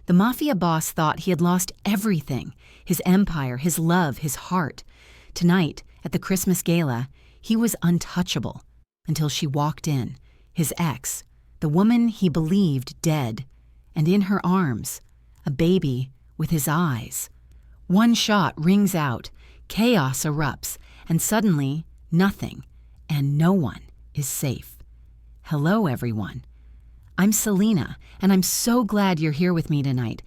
The Mafia boss thought he had lost everything: his empire, his love, his heart. Tonight, at the Christmas gala, he was untouchable until she walked in, his ex, the woman he believed dead, and in her arms, a baby with his eyes. One shot rings out, chaos erupts, and suddenly, nothing and no one is safe. Hello, everyone. I'm Selena, and I'm so glad you're here with me tonight.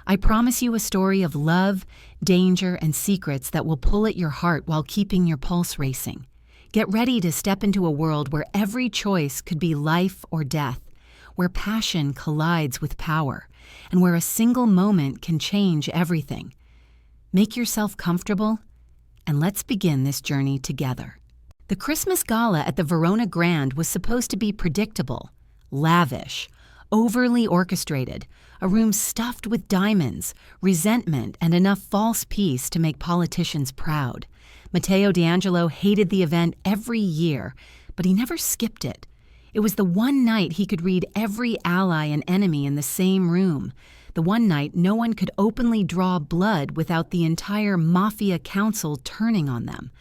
I promise you a story of love, danger, and secrets that will pull at your heart while keeping your pulse racing. Get ready to step into a world where every choice could be life or death, where passion collides with power, and where a single moment can change everything. Make yourself comfortable, and let's begin this journey together. The Christmas gala at the Verona Grand was supposed to be predictable, lavish, overly orchestrated, a room stuffed with diamonds, resentment, and enough false peace to make politicians proud. Matteo D'Angelo hated the event every year, but he never skipped it. It was the one night he could read every ally and enemy in the same room, the one night no one could openly draw blood without the entire Mafia council turning on them.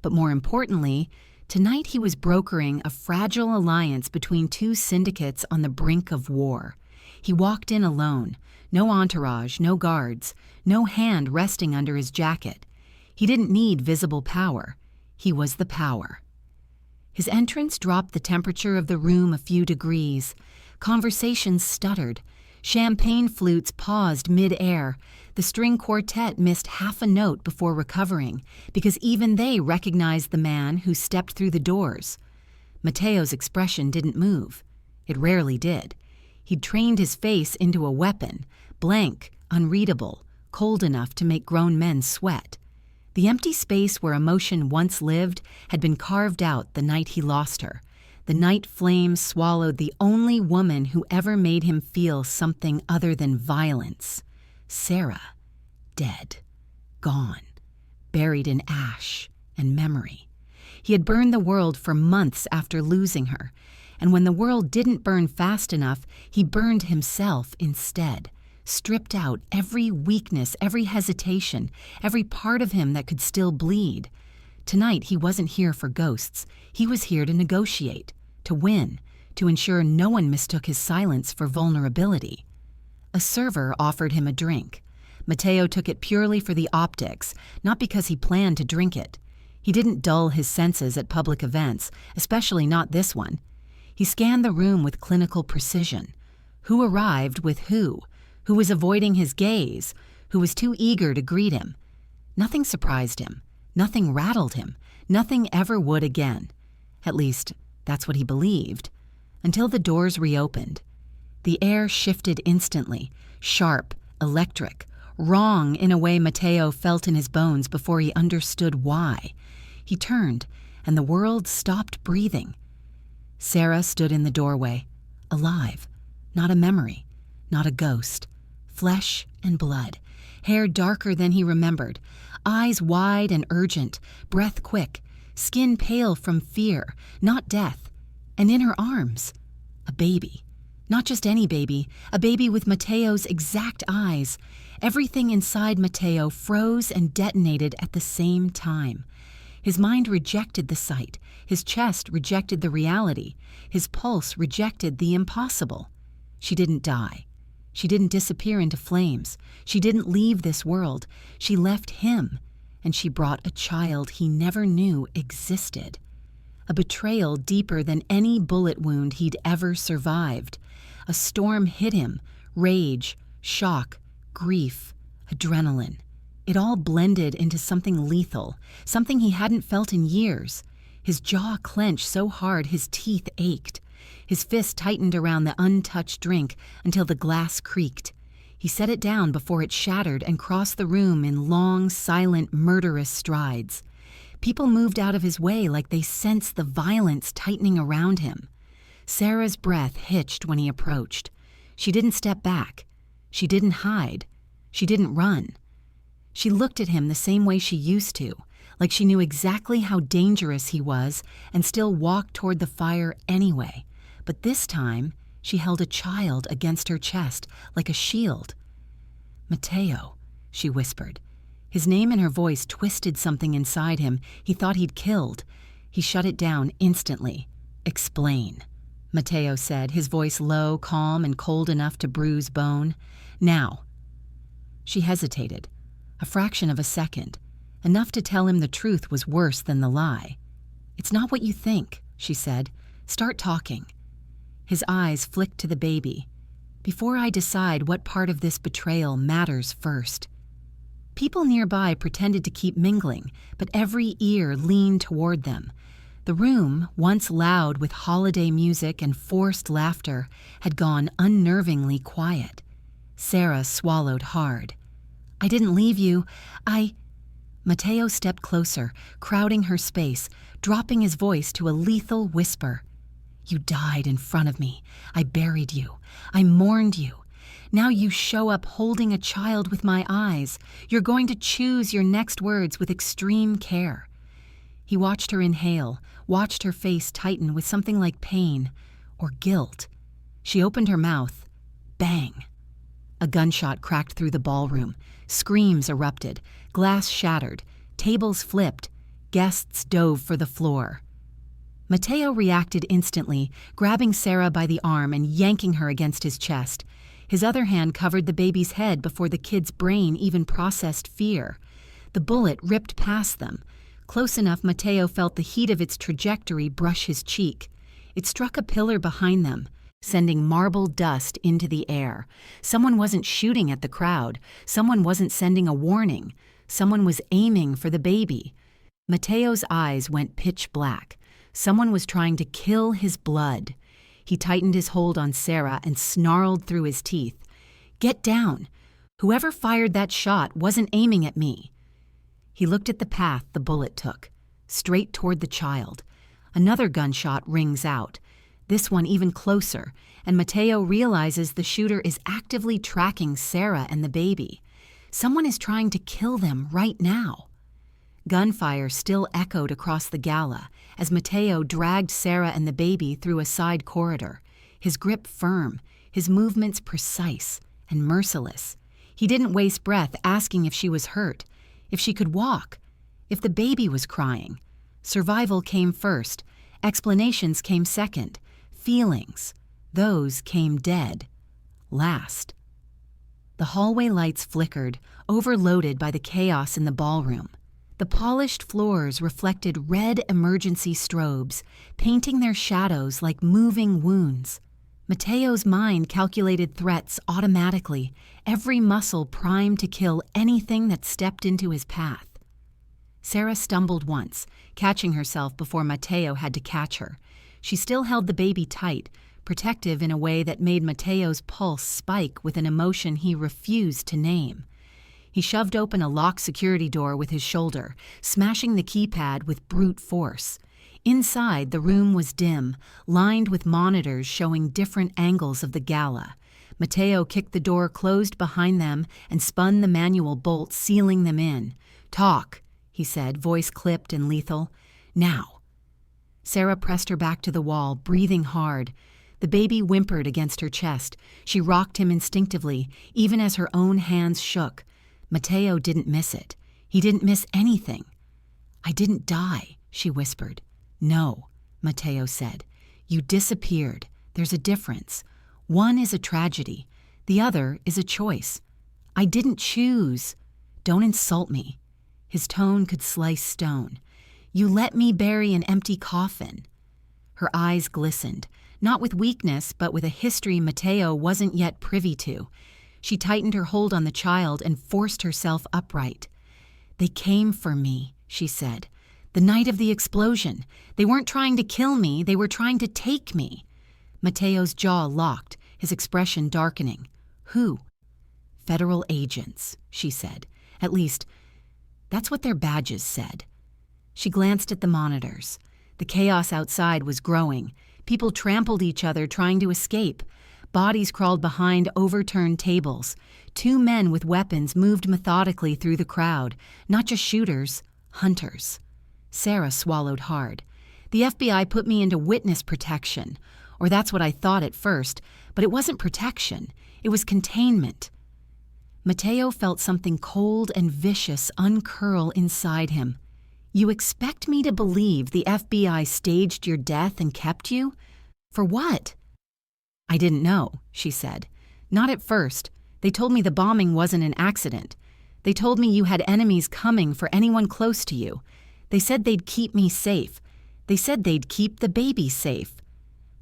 But more importantly, tonight he was brokering a fragile alliance between two syndicates on the brink of war. He walked in alone, no entourage, no guards, no hand resting under his jacket. He didn't need visible power. He was the power. His entrance dropped the temperature of the room a few degrees. Conversations stuttered. Champagne flutes paused mid-air. The string quartet missed half a note before recovering, because even they recognized the man who stepped through the doors. Matteo's expression didn't move. It rarely did. He'd trained his face into a weapon, blank, unreadable, cold enough to make grown men sweat. The empty space where emotion once lived had been carved out the night he lost her. The night flames swallowed the only woman who ever made him feel something other than violence. Sarah, dead, gone, buried in ash and memory. He had burned the world for months after losing her, and when the world didn't burn fast enough, he burned himself instead, stripped out every weakness, every hesitation, every part of him that could still bleed. Tonight he wasn't here for ghosts. He was here to negotiate, to win, to ensure no one mistook his silence for vulnerability. A server offered him a drink. Matteo took it purely for the optics, not because he planned to drink it. He didn't dull his senses at public events, especially not this one. He scanned the room with clinical precision. Who arrived with who? Who was avoiding his gaze? Who was too eager to greet him? Nothing surprised him. Nothing rattled him. Nothing ever would again. At least, that's what he believed. Until the doors reopened. The air shifted instantly, sharp, electric, wrong in a way Matteo felt in his bones before he understood why. He turned, and the world stopped breathing. Sarah stood in the doorway, alive, not a memory, not a ghost. Flesh and blood, hair darker than he remembered, eyes wide and urgent, breath quick, skin pale from fear, not death, and in her arms, a baby. Not just any baby, a baby with Matteo's exact eyes. Everything inside Matteo froze and detonated at the same time. His mind rejected the sight, his chest rejected the reality, his pulse rejected the impossible. She didn't die. She didn't disappear into flames. She didn't leave this world. She left him, and she brought a child he never knew existed. A betrayal deeper than any bullet wound he'd ever survived. A storm hit him, rage, shock, grief, adrenaline. It all blended into something lethal, something he hadn't felt in years. His jaw clenched so hard his teeth ached. His fist tightened around the untouched drink until the glass creaked. He set it down before it shattered and crossed the room in long, silent, murderous strides. People moved out of his way like they sensed the violence tightening around him. Sarah's breath hitched when he approached. She didn't step back. She didn't hide. She didn't run. She looked at him the same way she used to, like she knew exactly how dangerous he was and still walked toward the fire anyway. But this time, she held a child against her chest like a shield. "Matteo," she whispered. His name and her voice twisted something inside him he thought he'd killed. He shut it down instantly. "Explain," Matteo said, his voice low, calm, and cold enough to bruise bone. "Now." She hesitated, a fraction of a second, enough to tell him the truth was worse than the lie. "It's not what you think," she said. "Start talking." His eyes flicked to the baby. "Before I decide what part of this betrayal matters first." People nearby pretended to keep mingling, but every ear leaned toward them. The room, once loud with holiday music and forced laughter, had gone unnervingly quiet. Sarah swallowed hard. "I didn't leave you. Matteo stepped closer, crowding her space, dropping his voice to a lethal whisper. "You died in front of me. I buried you. I mourned you. Now you show up holding a child with my eyes. You're going to choose your next words with extreme care." He watched her inhale, watched her face tighten with something like pain or guilt. She opened her mouth. Bang! A gunshot cracked through the ballroom. Screams erupted. Glass shattered. Tables flipped. Guests dove for the floor. Matteo reacted instantly, grabbing Sarah by the arm and yanking her against his chest. His other hand covered the baby's head before the kid's brain even processed fear. The bullet ripped past them. Close enough, Matteo felt the heat of its trajectory brush his cheek. It struck a pillar behind them, sending marble dust into the air. Someone wasn't shooting at the crowd. Someone wasn't sending a warning. Someone was aiming for the baby. Matteo's eyes went pitch black. Someone was trying to kill his blood. He tightened his hold on Sarah and snarled through his teeth. "Get down! Whoever fired that shot wasn't aiming at me." He looked at the path the bullet took, straight toward the child. Another gunshot rings out, this one even closer, and Matteo realizes the shooter is actively tracking Sarah and the baby. Someone is trying to kill them right now. Gunfire still echoed across the gala as Matteo dragged Sarah and the baby through a side corridor, his grip firm, his movements precise and merciless. He didn't waste breath asking if she was hurt, if she could walk, if the baby was crying. Survival came first. Explanations came second. Feelings, those came dead. Last. The hallway lights flickered, overloaded by the chaos in the ballroom. The polished floors reflected red emergency strobes, painting their shadows like moving wounds. Matteo's mind calculated threats automatically, every muscle primed to kill anything that stepped into his path. Sarah stumbled once, catching herself before Matteo had to catch her. She still held the baby tight, protective in a way that made Matteo's pulse spike with an emotion he refused to name. He shoved open a locked security door with his shoulder, smashing the keypad with brute force. Inside, the room was dim, lined with monitors showing different angles of the gala. Matteo kicked the door closed behind them and spun the manual bolt, sealing them in. "Talk," he said, voice clipped and lethal. "Now." Sarah pressed her back to the wall, breathing hard. The baby whimpered against her chest. She rocked him instinctively, even as her own hands shook. Matteo didn't miss it. He didn't miss anything. "I didn't die," she whispered. "No," Matteo said. "You disappeared. There's a difference. One is a tragedy. The other is a choice. I didn't choose. Don't insult me." His tone could slice stone. "You let me bury an empty coffin." Her eyes glistened, not with weakness, but with a history Matteo wasn't yet privy to. She tightened her hold on the child and forced herself upright. "They came for me," she said. "The night of the explosion. They weren't trying to kill me, they were trying to take me." Matteo's jaw locked, his expression darkening. "Who?" "Federal agents," she said. "At least, that's what their badges said." She glanced at the monitors. The chaos outside was growing. People trampled each other trying to escape. Bodies crawled behind overturned tables. Two men with weapons moved methodically through the crowd, not just shooters, hunters. Sarah swallowed hard. "The FBI put me into witness protection, or that's what I thought at first, but it wasn't protection. It was containment." Matteo felt something cold and vicious uncurl inside him. You expect me to believe the FBI staged your death and kept you? For what? I didn't know, she said. Not at first. They told me the bombing wasn't an accident. They told me you had enemies coming for anyone close to you. They said they'd keep me safe. They said they'd keep the baby safe.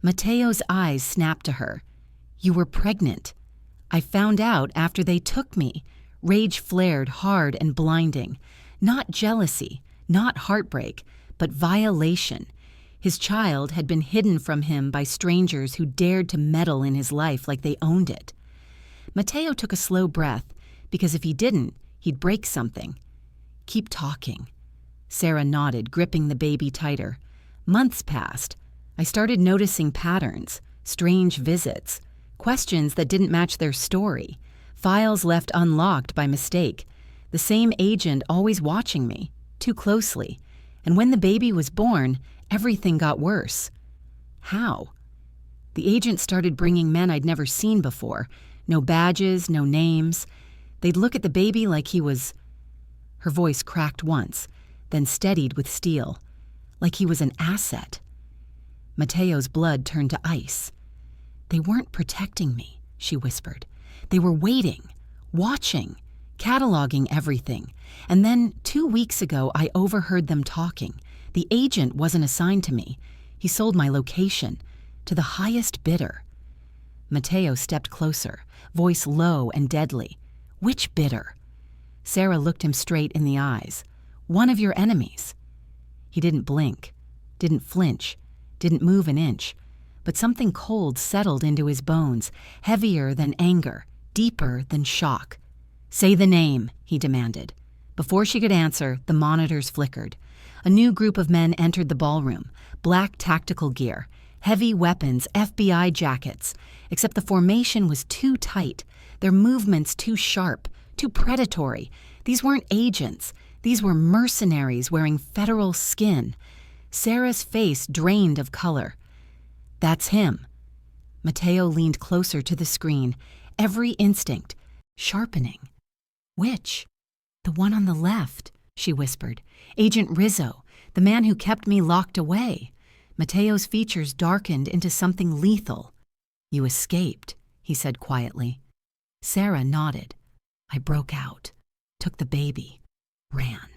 Matteo's eyes snapped to her. You were pregnant. I found out after they took me. Rage flared hard and blinding. Not jealousy, not heartbreak, but violation. His child had been hidden from him by strangers who dared to meddle in his life like they owned it. Matteo took a slow breath, because if he didn't, he'd break something. Keep talking. Sarah nodded, gripping the baby tighter. Months passed. I started noticing patterns, strange visits, questions that didn't match their story, files left unlocked by mistake, the same agent always watching me, too closely. And when the baby was born, everything got worse. How? The agent started bringing men I'd never seen before. No badges, no names. They'd look at the baby like he was... Her voice cracked once, then steadied with steel. Like he was an asset. Matteo's blood turned to ice. They weren't protecting me, she whispered. They were waiting, watching, cataloging everything. And then 2 weeks ago, I overheard them talking. The agent wasn't assigned to me. He sold my location to the highest bidder. Matteo stepped closer, voice low and deadly. Which bidder? Sarah looked him straight in the eyes. One of your enemies. He didn't blink, didn't flinch, didn't move an inch. But something cold settled into his bones, heavier than anger, deeper than shock. Say the name, he demanded. Before she could answer, the monitors flickered. A new group of men entered the ballroom, black tactical gear, heavy weapons, FBI jackets. Except the formation was too tight, their movements too sharp, too predatory. These weren't agents. These were mercenaries wearing federal skin. Sarah's face drained of color. That's him. Matteo leaned closer to the screen, every instinct sharpening. Which? The one on the left, she whispered. Agent Rizzo, the man who kept me locked away. Matteo's features darkened into something lethal. You escaped, he said quietly. Sarah nodded. I broke out, took the baby, ran.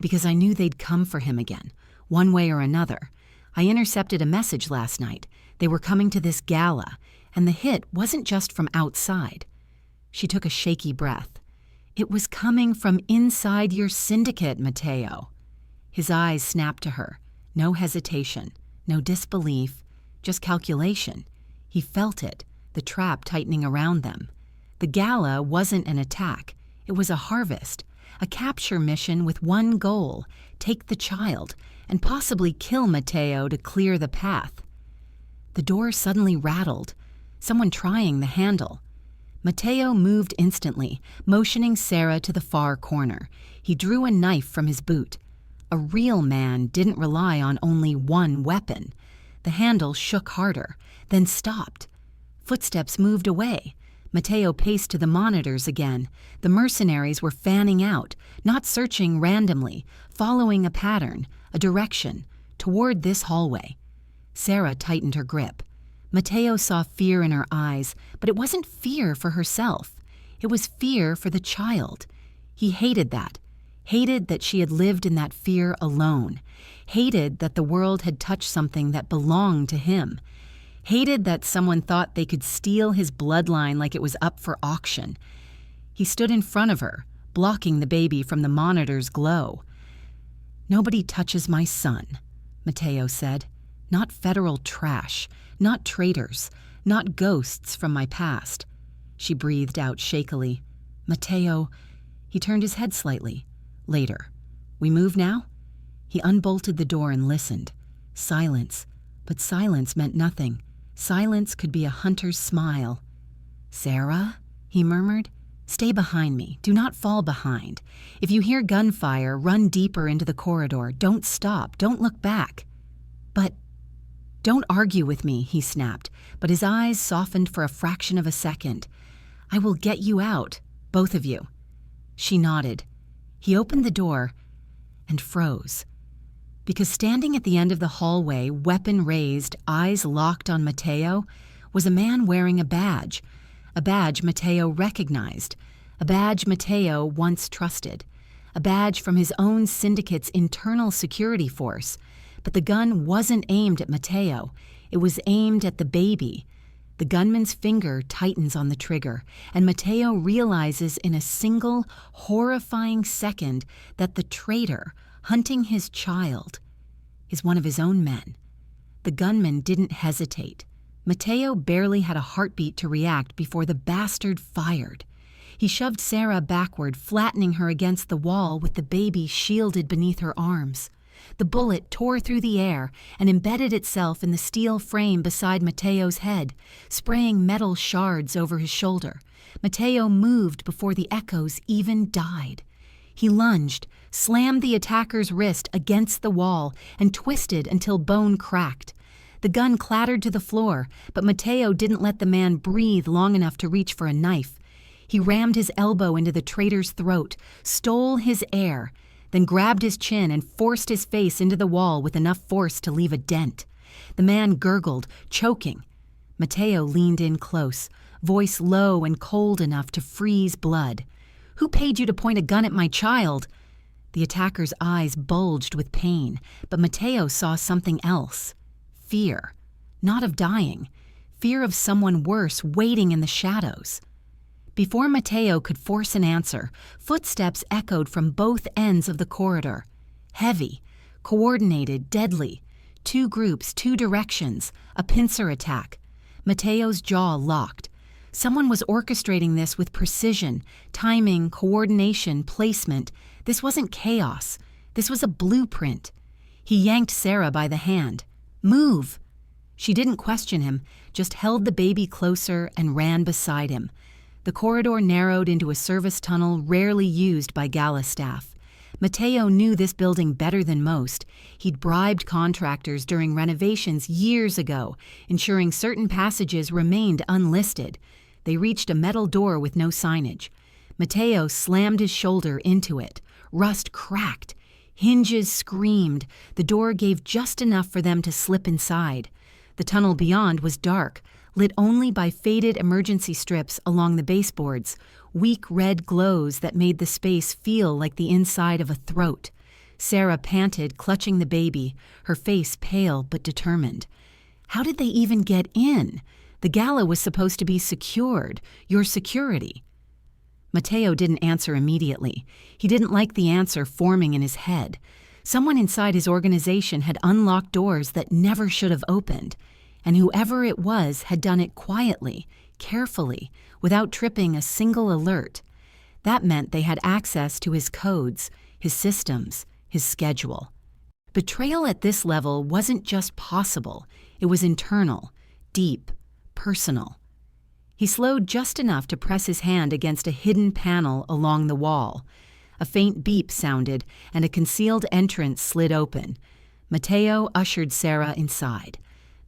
Because I knew they'd come for him again, one way or another. I intercepted a message last night. They were coming to this gala, and the hit wasn't just from outside. She took a shaky breath. It was coming from inside your syndicate, Matteo. His eyes snapped to her. No hesitation, no disbelief, just calculation. He felt it, the trap tightening around them. The gala wasn't an attack. It was a harvest, a capture mission with one goal, take the child, and possibly kill Matteo to clear the path. The door suddenly rattled, someone trying the handle. Matteo moved instantly, motioning Sarah to the far corner. He drew a knife from his boot. A real man didn't rely on only one weapon. The handle shook harder, then stopped. Footsteps moved away. Matteo paced to the monitors again. The mercenaries were fanning out, not searching randomly, following a pattern, a direction, toward this hallway. Sarah tightened her grip. Matteo saw fear in her eyes, but it wasn't fear for herself. It was fear for the child. He hated that she had lived in that fear alone, hated that the world had touched something that belonged to him, hated that someone thought they could steal his bloodline like it was up for auction. He stood in front of her, blocking the baby from the monitor's glow. Nobody touches my son, Matteo said. Not federal trash, not traitors, not ghosts from my past. She breathed out shakily. Matteo, he turned his head slightly. Later. We move now? He unbolted the door and listened. Silence. But silence meant nothing. Silence could be a hunter's smile. Sarah, he murmured, stay behind me. Do not fall behind. If you hear gunfire, run deeper into the corridor. Don't stop. Don't look back. But don't argue with me, he snapped, but his eyes softened for a fraction of a second. I will get you out, Both of you." She nodded. He opened the door and froze. Because standing at the end of the hallway, weapon raised, eyes locked on Matteo, was a man wearing a badge Matteo recognized, a badge Matteo once trusted, a badge from his own syndicate's internal security force. But the gun wasn't aimed at Matteo. It was aimed at the baby. The gunman's finger tightens on the trigger, and Matteo realizes in a single, horrifying second that the traitor, hunting his child, is one of his own men. The gunman didn't hesitate. Matteo barely had a heartbeat to react before the bastard fired. He shoved Sarah backward, flattening her against the wall with the baby shielded beneath her arms. The bullet tore through the air and embedded itself in the steel frame beside Matteo's head, spraying metal shards over his shoulder. Matteo moved before the echoes even died. He lunged, slammed the attacker's wrist against the wall, and twisted until bone cracked. The gun clattered to the floor, but Matteo didn't let the man breathe long enough to reach for a knife. He rammed his elbow into the traitor's throat, stole his air, then grabbed his chin and forced his face into the wall with enough force to leave a dent. The man gurgled, choking. Matteo leaned in close, voice low and cold enough to freeze blood. "Who paid you to point a gun at my child?" The attacker's eyes bulged with pain, but Matteo saw something else. Fear. Not of dying. Fear of someone worse waiting in the shadows. Before Matteo could force an answer, footsteps echoed from both ends of the corridor. Heavy, coordinated, deadly. 2 groups, 2 directions, a pincer attack. Matteo's jaw locked. Someone was orchestrating this with precision, timing, coordination, placement. This wasn't chaos. This was a blueprint. He yanked Sarah by the hand. "Move!" She didn't question him, just held the baby closer and ran beside him. The corridor narrowed into a service tunnel rarely used by gala staff. Matteo knew this building better than most. He'd bribed contractors during renovations years ago, ensuring certain passages remained unlisted. They reached a metal door with no signage. Matteo slammed his shoulder into it. Rust cracked. Hinges screamed. The door gave just enough for them to slip inside. The tunnel beyond was dark, lit only by faded emergency strips along the baseboards, weak red glows that made the space feel like the inside of a throat. Sarah panted, clutching the baby, her face pale but determined. How did they even get in? The gala was supposed to be secured, your security. Matteo didn't answer immediately. He didn't like the answer forming in his head. Someone inside his organization had unlocked doors that never should have opened. And whoever it was had done it quietly, carefully, without tripping a single alert. That meant they had access to his codes, his systems, his schedule. Betrayal at this level wasn't just possible, it was internal, deep, personal. He slowed just enough to press his hand against a hidden panel along the wall. A faint beep sounded, and a concealed entrance slid open. Matteo ushered Sarah inside.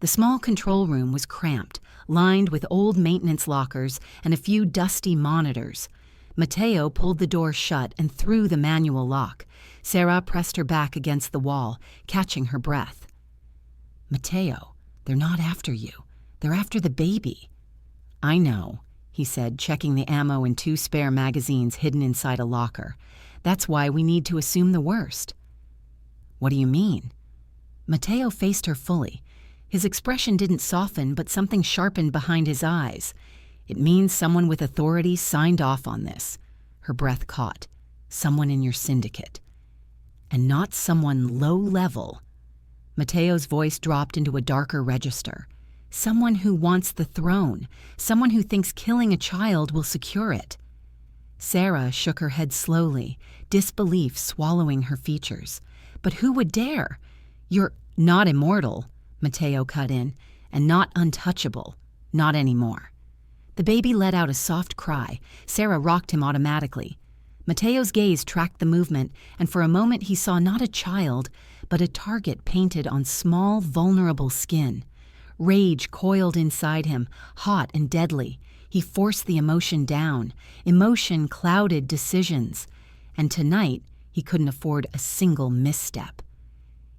The small control room was cramped, lined with old maintenance lockers and a few dusty monitors. Matteo pulled the door shut and threw the manual lock. Sarah pressed her back against the wall, catching her breath. "Matteo, they're not after you. They're after the baby." "I know," he said, checking the ammo in 2 spare magazines hidden inside a locker. "That's why we need to assume the worst." "What do you mean?" Matteo faced her fully. His expression didn't soften, but something sharpened behind his eyes. "It means someone with authority signed off on this." Her breath caught. "Someone in your syndicate. And not someone low-level." Matteo's voice dropped into a darker register. "Someone who wants the throne. Someone who thinks killing a child will secure it." Sarah shook her head slowly, disbelief swallowing her features. "But who would dare? You're not immortal," Matteo cut in, "and not untouchable. Not anymore." The baby let out a soft cry. Sarah rocked him automatically. Matteo's gaze tracked the movement, and for a moment he saw not a child, but a target painted on small, vulnerable skin. Rage coiled inside him, hot and deadly. He forced the emotion down. Emotion clouded decisions. And tonight, he couldn't afford a single misstep.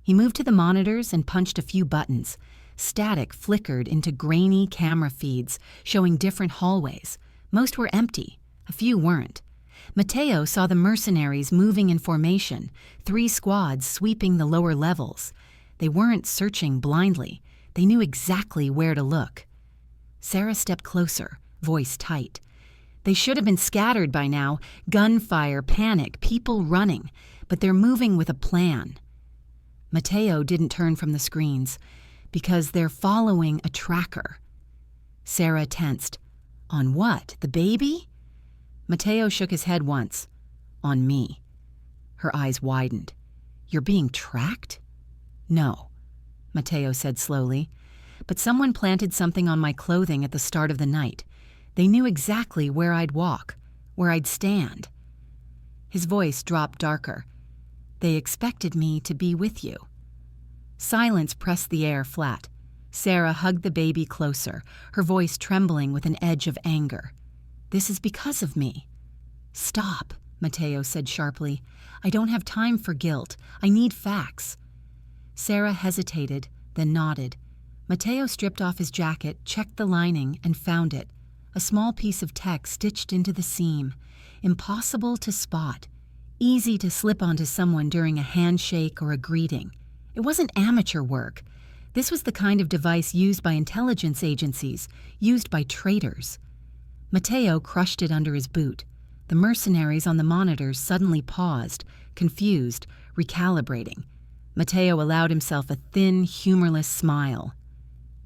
He moved to the monitors and punched a few buttons. Static flickered into grainy camera feeds, showing different hallways. Most were empty. A few weren't. Matteo saw the mercenaries moving in formation, 3 squads sweeping the lower levels. They weren't searching blindly. They knew exactly where to look. Sarah stepped closer, voice tight. They should have been scattered by now. Gunfire, panic, people running. But they're moving with a plan. Matteo didn't turn from the screens, because they're following a tracker. Sarah tensed. On what? The baby? Matteo shook his head once. On me. Her eyes widened. You're being tracked? No, Matteo said slowly. But someone planted something on my clothing at the start of the night. They knew exactly where I'd walk, where I'd stand. His voice dropped darker. They expected me to be with you. Silence pressed the air flat. Sarah hugged the baby closer, her voice trembling with an edge of anger. This is because of me. Stop, Matteo said sharply. I don't have time for guilt. I need facts. Sarah hesitated, then nodded. Matteo stripped off his jacket, checked the lining, and found it. A small piece of tech stitched into the seam. Impossible to spot. Easy to slip onto someone during a handshake or a greeting. It wasn't amateur work. This was the kind of device used by intelligence agencies, used by traitors. Matteo crushed it under his boot. The mercenaries on the monitors suddenly paused, confused, recalibrating. Matteo allowed himself a thin, humorless smile.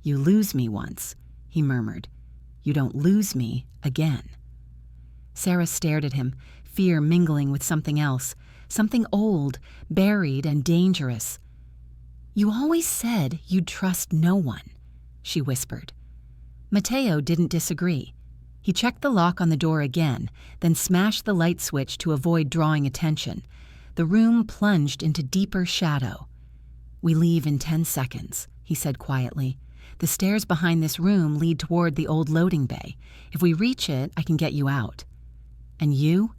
You lose me once, he murmured. You don't lose me again. Sarah stared at him, fear mingling with something else, something old, buried, and dangerous. You always said you'd trust no one, she whispered. Matteo didn't disagree. He checked the lock on the door again, then smashed the light switch to avoid drawing attention. The room plunged into deeper shadow. We leave in 10 seconds, he said quietly. The stairs behind this room lead toward the old loading bay. If we reach it, I can get you out. And you?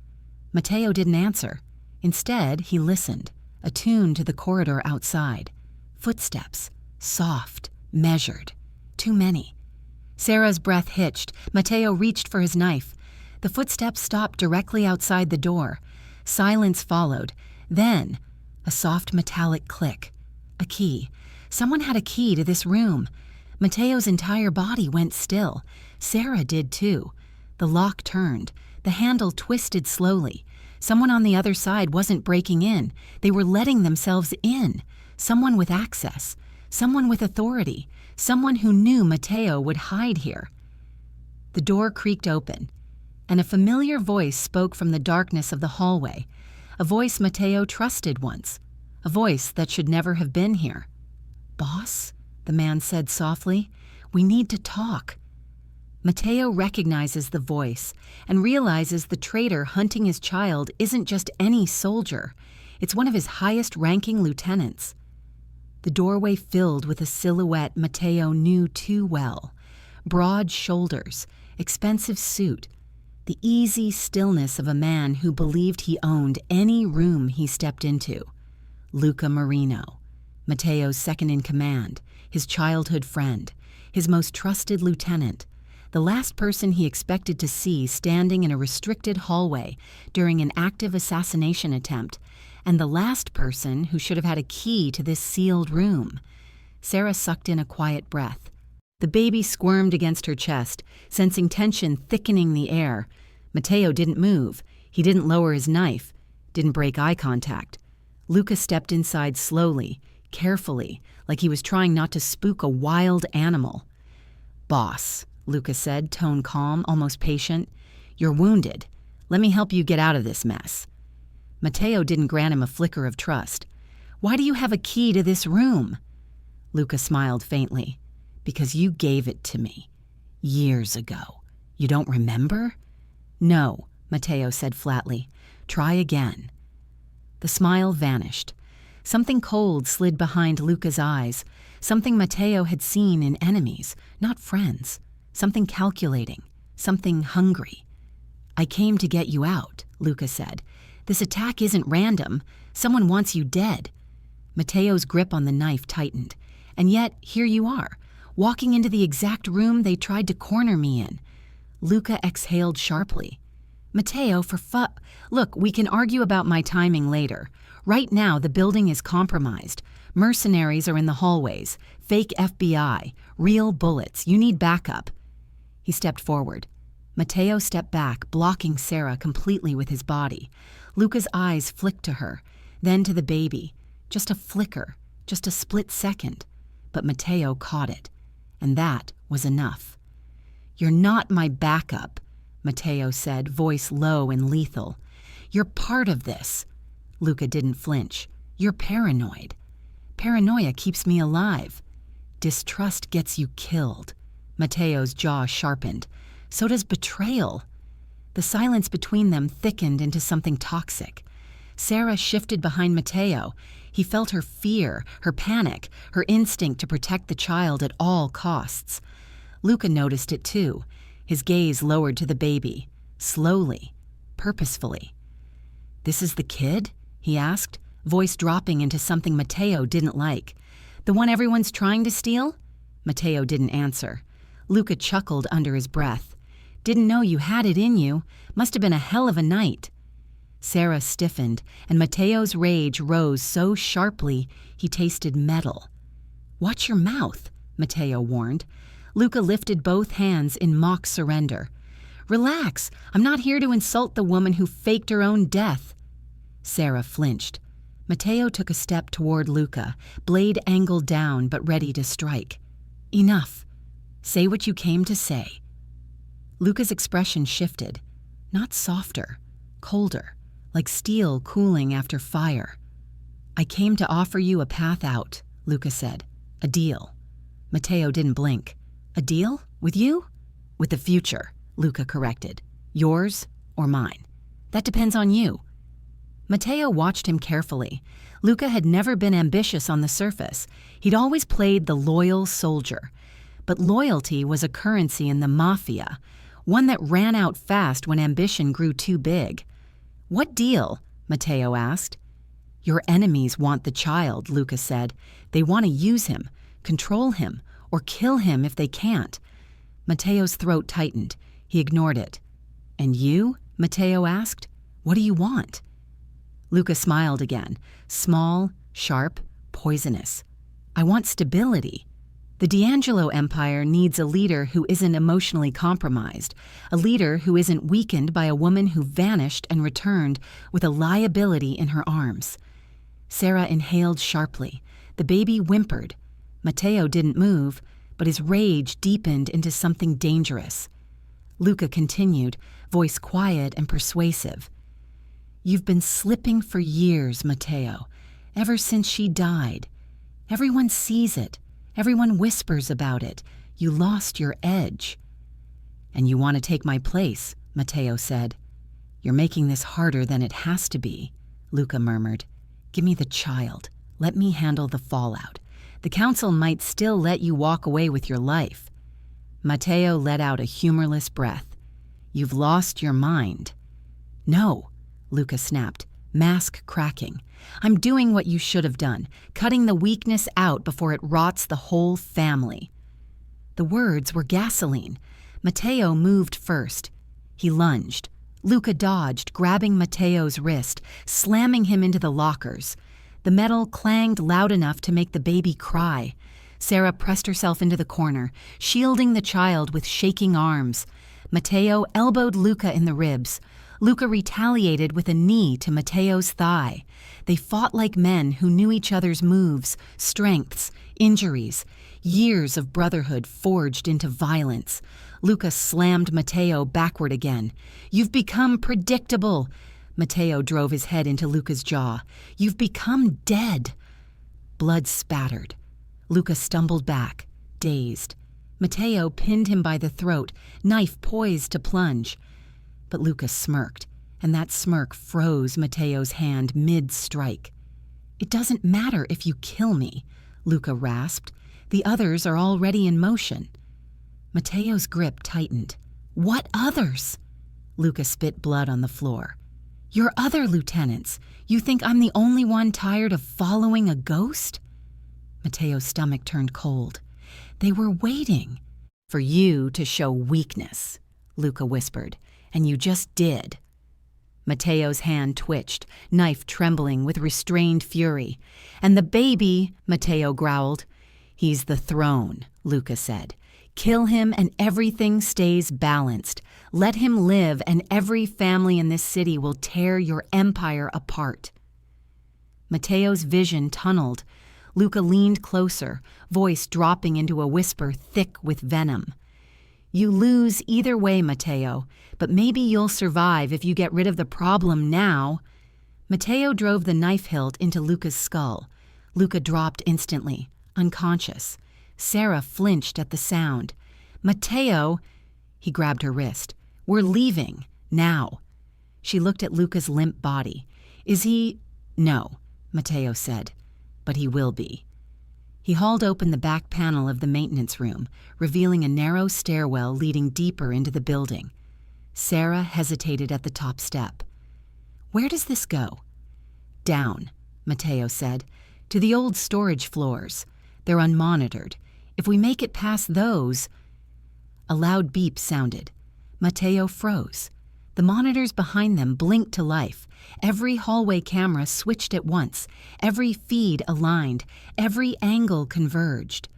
Matteo didn't answer. Instead, he listened, attuned to the corridor outside. Footsteps, soft, measured. Too many. Sarah's breath hitched. Matteo reached for his knife. The footsteps stopped directly outside the door. Silence followed. Then, a soft metallic click. A key. Someone had a key to this room. Matteo's entire body went still. Sarah did too. The lock turned. The handle twisted slowly. Someone on the other side wasn't breaking in. They were letting themselves in. Someone with access. Someone with authority. Someone who knew Matteo would hide here. The door creaked open, and a familiar voice spoke from the darkness of the hallway. A voice Matteo trusted once. A voice that should never have been here. Boss? The man said softly. We need to talk. Matteo recognizes the voice and realizes the traitor hunting his child isn't just any soldier. It's one of his highest-ranking lieutenants. The doorway filled with a silhouette Matteo knew too well. Broad shoulders, expensive suit, the easy stillness of a man who believed he owned any room he stepped into. Luca Marino, Matteo's second-in-command, his childhood friend, his most trusted lieutenant, the last person he expected to see standing in a restricted hallway during an active assassination attempt, and the last person who should have had a key to this sealed room. Sarah sucked in a quiet breath. The baby squirmed against her chest, sensing tension thickening the air. Matteo didn't move. He didn't lower his knife, didn't break eye contact. Luca stepped inside slowly, carefully, like he was trying not to spook a wild animal. Boss, Luca said, tone calm, almost patient. You're wounded. Let me help you get out of this mess. Matteo didn't grant him a flicker of trust. Why do you have a key to this room? Luca smiled faintly. Because you gave it to me. Years ago. You don't remember? No, Matteo said flatly. Try again. The smile vanished. Something cold slid behind Luca's eyes. Something Matteo had seen in enemies, not friends. Something calculating. something hungry. "I came to get you out," Luca said. "This attack isn't random. Someone wants you dead." Matteo's grip on the knife tightened. "And yet, here you are, walking into the exact room they tried to corner me in." Luca exhaled sharply. "Matteo, Look, we can argue about my timing later. Right now, the building is compromised. Mercenaries are in the hallways. Fake FBI. Real bullets. You need backup." He stepped forward. Matteo stepped back, blocking Sarah completely with his body. Luca's eyes flicked to her, then to the baby. Just a flicker, just a split second. But Matteo caught it. And that was enough. "You're not my backup," Matteo said, voice low and lethal. "You're part of this." Luca didn't flinch. "You're paranoid." "Paranoia keeps me alive." "Distrust gets you killed." Matteo's jaw sharpened. "So does betrayal." The silence between them thickened into something toxic. Sarah shifted behind Matteo. He felt her fear, her panic, her instinct to protect the child at all costs. Luca noticed it too, his gaze lowered to the baby, slowly, purposefully. "This is the kid?" he asked, voice dropping into something Matteo didn't like. "The one everyone's trying to steal?" Matteo didn't answer. Luca chuckled under his breath. "Didn't know you had it in you. Must have been a hell of a night." Sarah stiffened, and Matteo's rage rose so sharply he tasted metal. "Watch your mouth," Matteo warned. Luca lifted both hands in mock surrender. "Relax, I'm not here to insult the woman who faked her own death." Sarah flinched. Matteo took a step toward Luca, blade angled down but ready to strike. "Enough. Say what you came to say." Luca's expression shifted, not softer, colder, like steel cooling after fire. "I came to offer you a path out," Luca said. "A deal." Matteo didn't blink. "A deal? With you?" "With the future," Luca corrected. "Yours or mine. That depends on you." Matteo watched him carefully. Luca had never been ambitious on the surface. He'd always played the loyal soldier. But loyalty was a currency in the Mafia, one that ran out fast when ambition grew too big. "What deal?" Matteo asked. "Your enemies want the child," Luca said. "They want to use him, control him, or kill him if they can't." Matteo's throat tightened. He ignored it. "And you?" Matteo asked. "What do you want?" Luca smiled again, small, sharp, poisonous. "I want stability. The D'Angelo empire needs a leader who isn't emotionally compromised, a leader who isn't weakened by a woman who vanished and returned with a liability in her arms." Sarah inhaled sharply. The baby whimpered. Matteo didn't move, but his rage deepened into something dangerous. Luca continued, voice quiet and persuasive. "You've been slipping for years, Matteo, ever since she died. Everyone sees it. Everyone whispers about it. You lost your edge." "And you want to take my place," Matteo said. "You're making this harder than it has to be," Luca murmured. "Give me the child. Let me handle the fallout. The council might still let you walk away with your life." Matteo let out a humorless breath. "You've lost your mind." "No," Luca snapped, mask cracking. "I'm doing what you should have done, cutting the weakness out before it rots the whole family." The words were gasoline. Matteo moved first. He lunged. Luca dodged, grabbing Matteo's wrist, slamming him into the lockers. The metal clanged loud enough to make the baby cry. Sarah pressed herself into the corner, shielding the child with shaking arms. Matteo elbowed Luca in the ribs. Luca retaliated with a knee to Matteo's thigh. They fought like men who knew each other's moves, strengths, injuries. Years of brotherhood forged into violence. Luca slammed Matteo backward again. "You've become predictable." Matteo drove his head into Luca's jaw. "You've become dead." Blood spattered. Luca stumbled back, dazed. Matteo pinned him by the throat, knife poised to plunge. But Luca smirked, and that smirk froze Matteo's hand mid-strike. "It doesn't matter if you kill me," Luca rasped. "The others are already in motion." Matteo's grip tightened. What others? Luca spit blood on the floor. Your other lieutenants. You think I'm the only one tired of following a ghost? Matteo's stomach turned cold. They were waiting for you to show weakness, Luca whispered, and you just did. Matteo's hand twitched, knife trembling with restrained fury. And the baby, Matteo growled. He's the throne, Luca said. Kill him and everything stays balanced. Let him live and every family in this city will tear your empire apart. Matteo's vision tunneled. Luca leaned closer, voice dropping into a whisper thick with venom. You lose either way, Matteo, but maybe you'll survive if you get rid of the problem now. Matteo drove the knife hilt into Luca's skull. Luca dropped instantly, unconscious. Sarah flinched at the sound. Matteo, he grabbed her wrist. We're leaving, now. She looked at Luca's limp body. Is he? No, Matteo said, but he will be. He hauled open the back panel of the maintenance room, revealing a narrow stairwell leading deeper into the building. Sarah hesitated at the top step. Where does this go? Down, Matteo said, to the old storage floors. They're unmonitored. If we make it past those... A loud beep sounded. Matteo froze. The monitors behind them blinked to life. Every hallway camera switched at once. Every feed aligned. Every angle converged.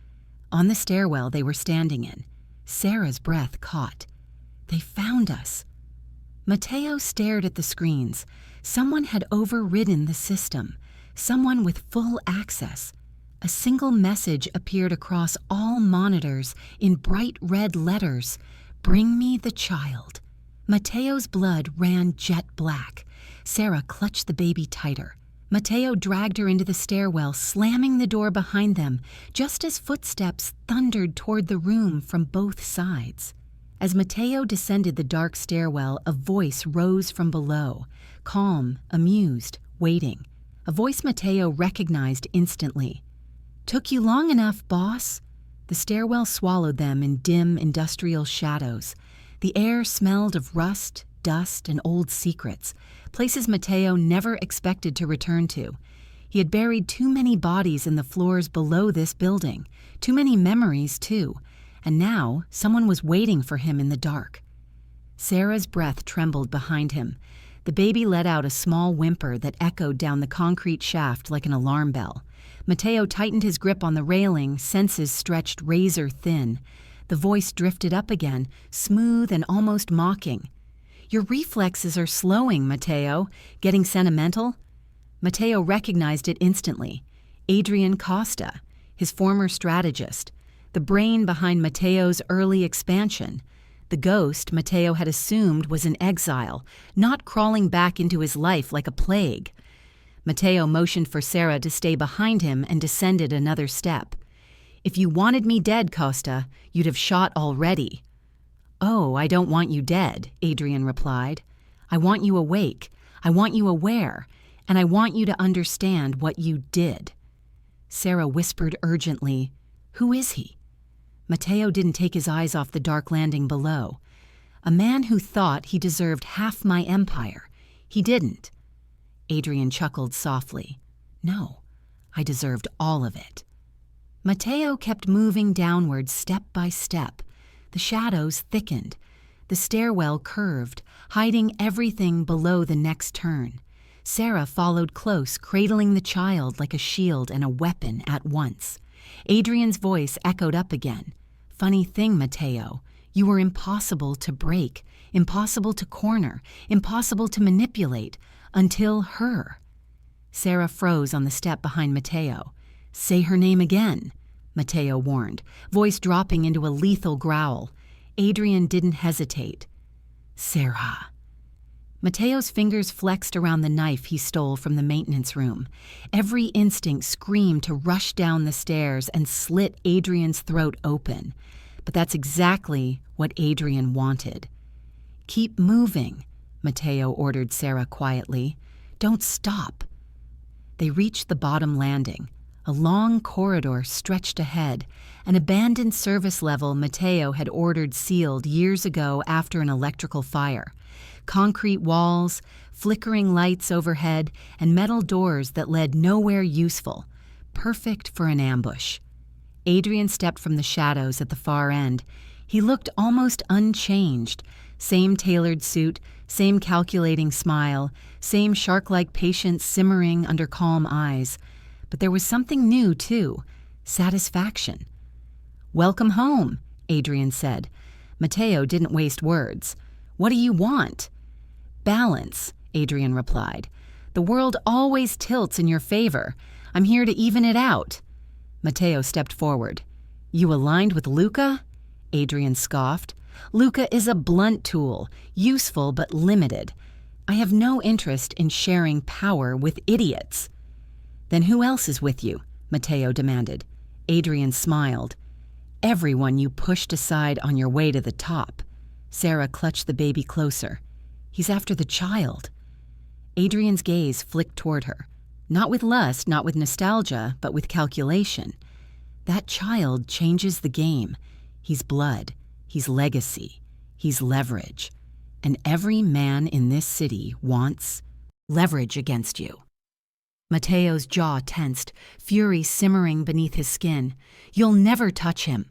On the stairwell they were standing in, Sarah's breath caught. They found us. Matteo stared at the screens. Someone had overridden the system. Someone with full access. A single message appeared across all monitors in bright red letters. Bring me the child. Matteo's blood ran jet black. Sarah clutched the baby tighter. Matteo dragged her into the stairwell, slamming the door behind them, just as footsteps thundered toward the room from both sides. As Matteo descended the dark stairwell, a voice rose from below, calm, amused, waiting. A voice Matteo recognized instantly. Took you long enough, boss. The stairwell swallowed them in dim industrial shadows. The air smelled of rust, dust, and old secrets, places Matteo never expected to return to. He had buried too many bodies in the floors below this building, too many memories, too, and now someone was waiting for him in the dark. Sarah's breath trembled behind him. The baby let out a small whimper that echoed down the concrete shaft like an alarm bell. Matteo tightened his grip on the railing, senses stretched razor thin. The voice drifted up again, smooth and almost mocking. Your reflexes are slowing, Matteo. Getting sentimental? Matteo recognized it instantly. Adrian Costa, his former strategist, the brain behind Matteo's early expansion. The ghost Matteo had assumed was in exile, not crawling back into his life like a plague. Matteo motioned for Sarah to stay behind him and descended another step. If you wanted me dead, Costa, you'd have shot already. Oh, I don't want you dead, Adrian replied. I want you awake. I want you aware. And I want you to understand what you did. Sarah whispered urgently, Who is he? Matteo didn't take his eyes off the dark landing below. A man who thought he deserved half my empire. He didn't. Adrian chuckled softly. No, I deserved all of it. Matteo kept moving downward step by step. The shadows thickened. The stairwell curved, hiding everything below the next turn. Sarah followed close, cradling the child like a shield and a weapon at once. Adrian's voice echoed up again. Funny thing, Matteo. You were impossible to break, impossible to corner, impossible to manipulate, until her. Sarah froze on the step behind Matteo. Say her name again, Matteo warned, voice dropping into a lethal growl. Adrian didn't hesitate. Sarah. Matteo's fingers flexed around the knife he stole from the maintenance room. Every instinct screamed to rush down the stairs and slit Adrian's throat open. But that's exactly what Adrian wanted. Keep moving, Matteo ordered Sarah quietly. Don't stop. They reached the bottom landing. A long corridor stretched ahead, an abandoned service level Matteo had ordered sealed years ago after an electrical fire. Concrete walls, flickering lights overhead, and metal doors that led nowhere useful. Perfect for an ambush. Adrian stepped from the shadows at the far end. He looked almost unchanged. Same tailored suit, same calculating smile, same shark-like patience simmering under calm eyes. But there was something new, too. Satisfaction. "Welcome home," Adrian said. Matteo didn't waste words. "What do you want?" "Balance," Adrian replied. "The world always tilts in your favor. I'm here to even it out." Matteo stepped forward. "You aligned with Luca?" Adrian scoffed. "Luca is a blunt tool, useful but limited. I have no interest in sharing power with idiots." "Then who else is with you?" Matteo demanded. Adrian smiled. "Everyone you pushed aside on your way to the top." Sarah clutched the baby closer. "He's after the child." Adrian's gaze flicked toward her. Not with lust, not with nostalgia, but with calculation. That child changes the game. He's blood. He's legacy. He's leverage. And every man in this city wants leverage against you. Matteo's jaw tensed, fury simmering beneath his skin. "You'll never touch him."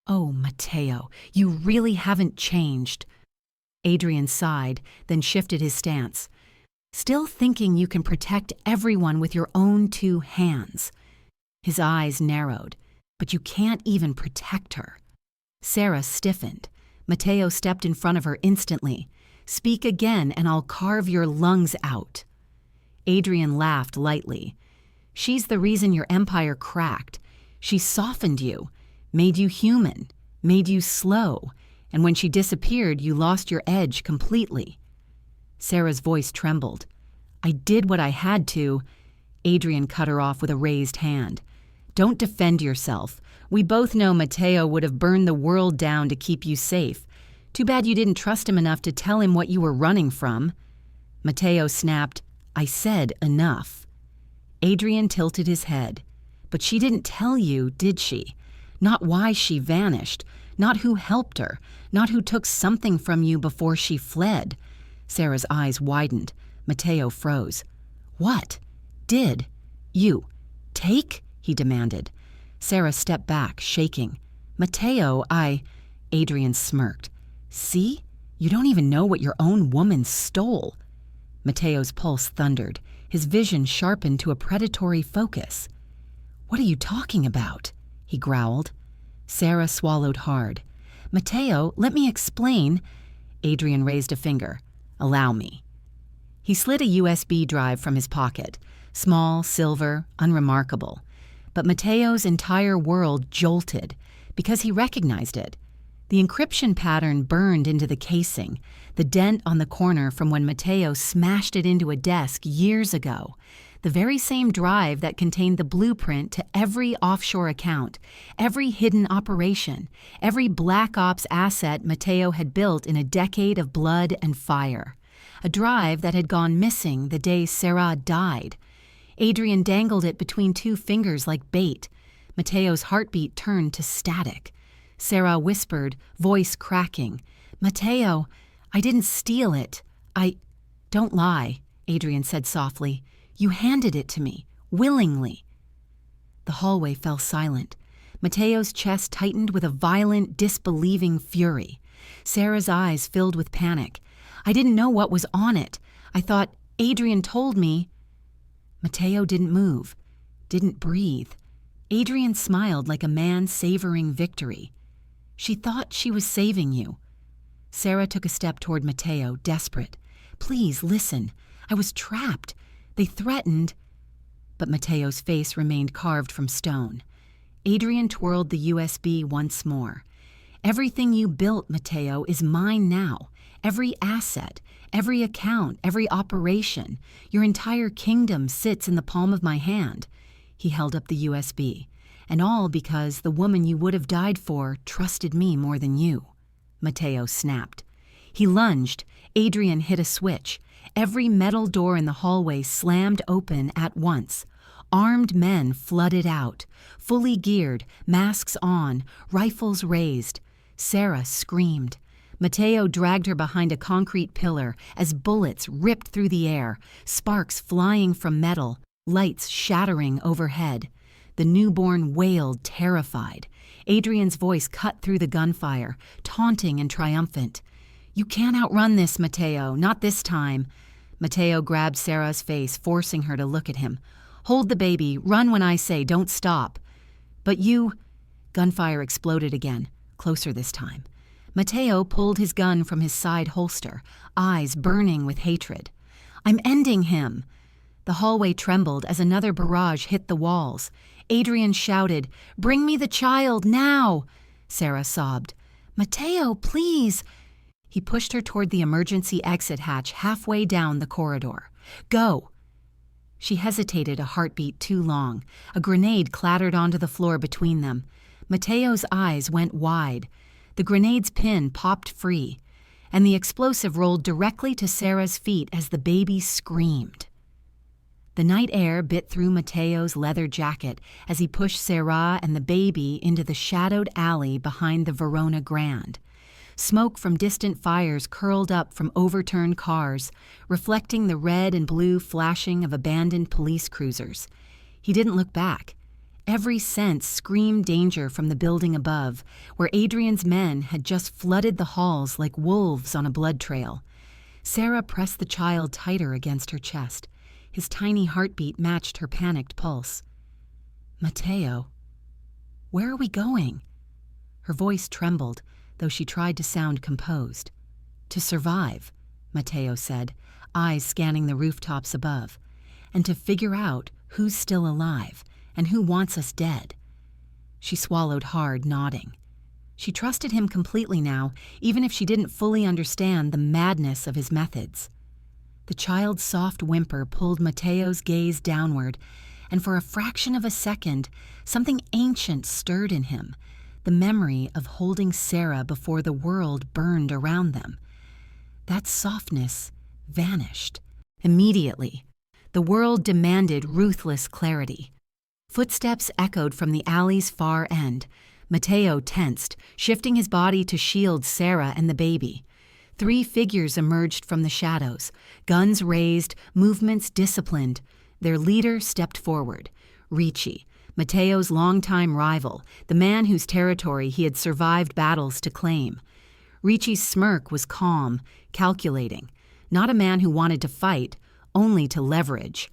"Oh, Matteo, you really haven't changed." Adrian sighed, then shifted his stance. "Still thinking you can protect everyone with your own two hands." His eyes narrowed. "But you can't even protect her." Sarah stiffened. Matteo stepped in front of her instantly. "Speak again and I'll carve your lungs out." Adrian laughed lightly. "She's the reason your empire cracked. She softened you, made you human, made you slow, and when she disappeared, you lost your edge completely." Sarah's voice trembled. "I did what I had to." Adrian cut her off with a raised hand. "Don't defend yourself. We both know Matteo would have burned the world down to keep you safe. Too bad you didn't trust him enough to tell him what you were running from." Matteo snapped, "I said enough." Adrian tilted his head. "But she didn't tell you, did she? Not why she vanished, not who helped her, not who took something from you before she fled." Sarah's eyes widened. Matteo froze. "What? Did you take?" he demanded. Sarah stepped back, shaking. "Matteo, Adrian smirked. "See? You don't even know what your own woman stole." Matteo's pulse thundered. His vision sharpened to a predatory focus. "What are you talking about?" he growled. Sarah swallowed hard. "Matteo, let me explain." Adrian raised a finger. "Allow me." He slid a USB drive from his pocket. Small, silver, unremarkable. But Matteo's entire world jolted because he recognized it. The encryption pattern burned into the casing, the dent on the corner from when Matteo smashed it into a desk years ago. The very same drive that contained the blueprint to every offshore account, every hidden operation, every Black Ops asset Matteo had built in a decade of blood and fire. A drive that had gone missing the day Sarah died. Adrian dangled it between two fingers like bait. Matteo's heartbeat turned to static. Sarah whispered, voice cracking, "Matteo, I didn't steal it. Don't lie," Adrian said softly. "You handed it to me, willingly." The hallway fell silent. Matteo's chest tightened with a violent, disbelieving fury. Sarah's eyes filled with panic. "I didn't know what was on it. I thought Adrian told me." Matteo didn't move, didn't breathe. Adrian smiled like a man savoring victory. "She thought she was saving you." Sarah took a step toward Matteo, desperate. "Please, listen. I was trapped. They threatened." But Matteo's face remained carved from stone. Adrian twirled the USB once more. "Everything you built, Matteo, is mine now. Every asset, every account, every operation. Your entire kingdom sits in the palm of my hand." He held up the USB. "And all because the woman you would have died for trusted me more than you." Matteo snapped. He lunged. Adrian hit a switch. Every metal door in the hallway slammed open at once. Armed men flooded out, fully geared, masks on, rifles raised. Sarah screamed. Matteo dragged her behind a concrete pillar as bullets ripped through the air, sparks flying from metal, lights shattering overhead. The newborn wailed, terrified. Adrian's voice cut through the gunfire, taunting and triumphant. "You can't outrun this, Matteo, not this time." Matteo grabbed Sarah's face, forcing her to look at him. "Hold the baby, run when I say, don't stop." "But you—" Gunfire exploded again, closer this time. Matteo pulled his gun from his side holster, eyes burning with hatred. "I'm ending him." The hallway trembled as another barrage hit the walls. Adrian shouted, "Bring me the child, now!" Sarah sobbed, "Matteo, please!" He pushed her toward the emergency exit hatch halfway down the corridor. "Go!" She hesitated a heartbeat too long. A grenade clattered onto the floor between them. Matteo's eyes went wide. The grenade's pin popped free, and the explosive rolled directly to Sarah's feet as the baby screamed. The night air bit through Matteo's leather jacket as he pushed Sarah and the baby into the shadowed alley behind the Verona Grand. Smoke from distant fires curled up from overturned cars, reflecting the red and blue flashing of abandoned police cruisers. He didn't look back. Every sense screamed danger from the building above, where Adrian's men had just flooded the halls like wolves on a blood trail. Sarah pressed the child tighter against her chest. His tiny heartbeat matched her panicked pulse. "Matteo, where are we going?" Her voice trembled, though she tried to sound composed. "To survive," Matteo said, eyes scanning the rooftops above, "and to figure out who's still alive and who wants us dead." She swallowed hard, nodding. She trusted him completely now, even if she didn't fully understand the madness of his methods. The child's soft whimper pulled Matteo's gaze downward, and for a fraction of a second, something ancient stirred in him, the memory of holding Sarah before the world burned around them. That softness vanished. Immediately, the world demanded ruthless clarity. Footsteps echoed from the alley's far end. Matteo tensed, shifting his body to shield Sarah and the baby. 3 figures emerged from the shadows, guns raised, movements disciplined. Their leader stepped forward, Ricci, Matteo's longtime rival, the man whose territory he had survived battles to claim. Ricci's smirk was calm, calculating, not a man who wanted to fight, only to leverage.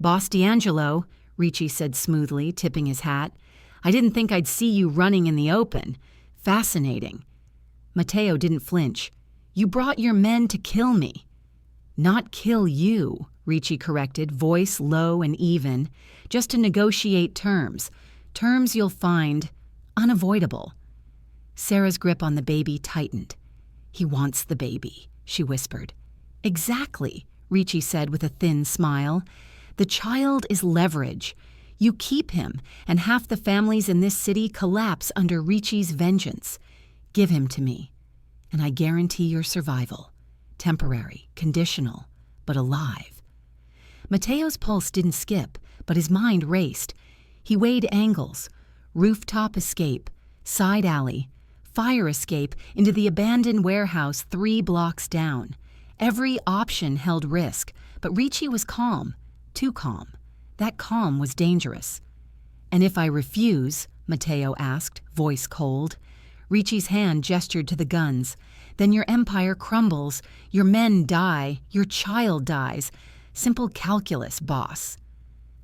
"Boss D'Angelo," Ricci said smoothly, tipping his hat, "I didn't think I'd see you running in the open. Fascinating." Matteo didn't flinch. "You brought your men to kill me." "Not kill you," Ricci corrected, voice low and even, "just to negotiate terms. Terms you'll find unavoidable." Sarah's grip on the baby tightened. "He wants the baby," she whispered. "Exactly," Ricci said with a thin smile. "The child is leverage. You keep him, and half the families in this city collapse under Ricci's vengeance. Give him to me, and I guarantee your survival. Temporary, conditional, but alive." Matteo's pulse didn't skip, but his mind raced. He weighed angles: rooftop escape, side alley, fire escape into the abandoned warehouse 3 blocks down. Every option held risk, but Ricci was calm, too calm. That calm was dangerous. "And if I refuse?" Matteo asked, voice cold. Ricci's hand gestured to the guns. "Then your empire crumbles, your men die, your child dies. Simple calculus, boss."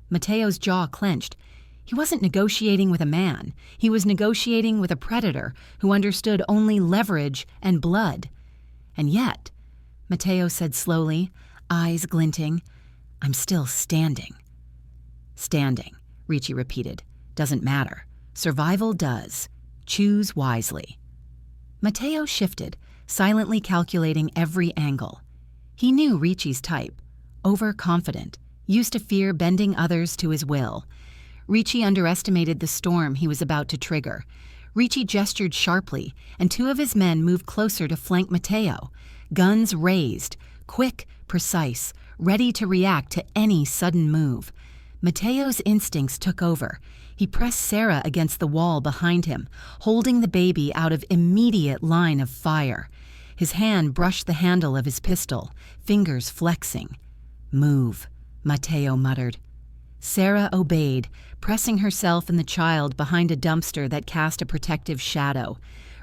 Matteo's jaw clenched. He wasn't negotiating with a man. He was negotiating with a predator who understood only leverage and blood. "And yet," Matteo said slowly, eyes glinting, "I'm still standing." "Standing," Ricci repeated. "Doesn't matter. Survival does. Choose wisely." Matteo shifted, silently calculating every angle. He knew Ricci's type: overconfident, used to fear bending others to his will. Ricci underestimated the storm he was about to trigger. Ricci gestured sharply, and 2 of his men moved closer to flank Matteo, guns raised, quick, precise, ready to react to any sudden move. Matteo's instincts took over. He pressed Sarah against the wall behind him, holding the baby out of immediate line of fire. His hand brushed the handle of his pistol, fingers flexing. "Move," Matteo muttered. Sarah obeyed, pressing herself and the child behind a dumpster that cast a protective shadow.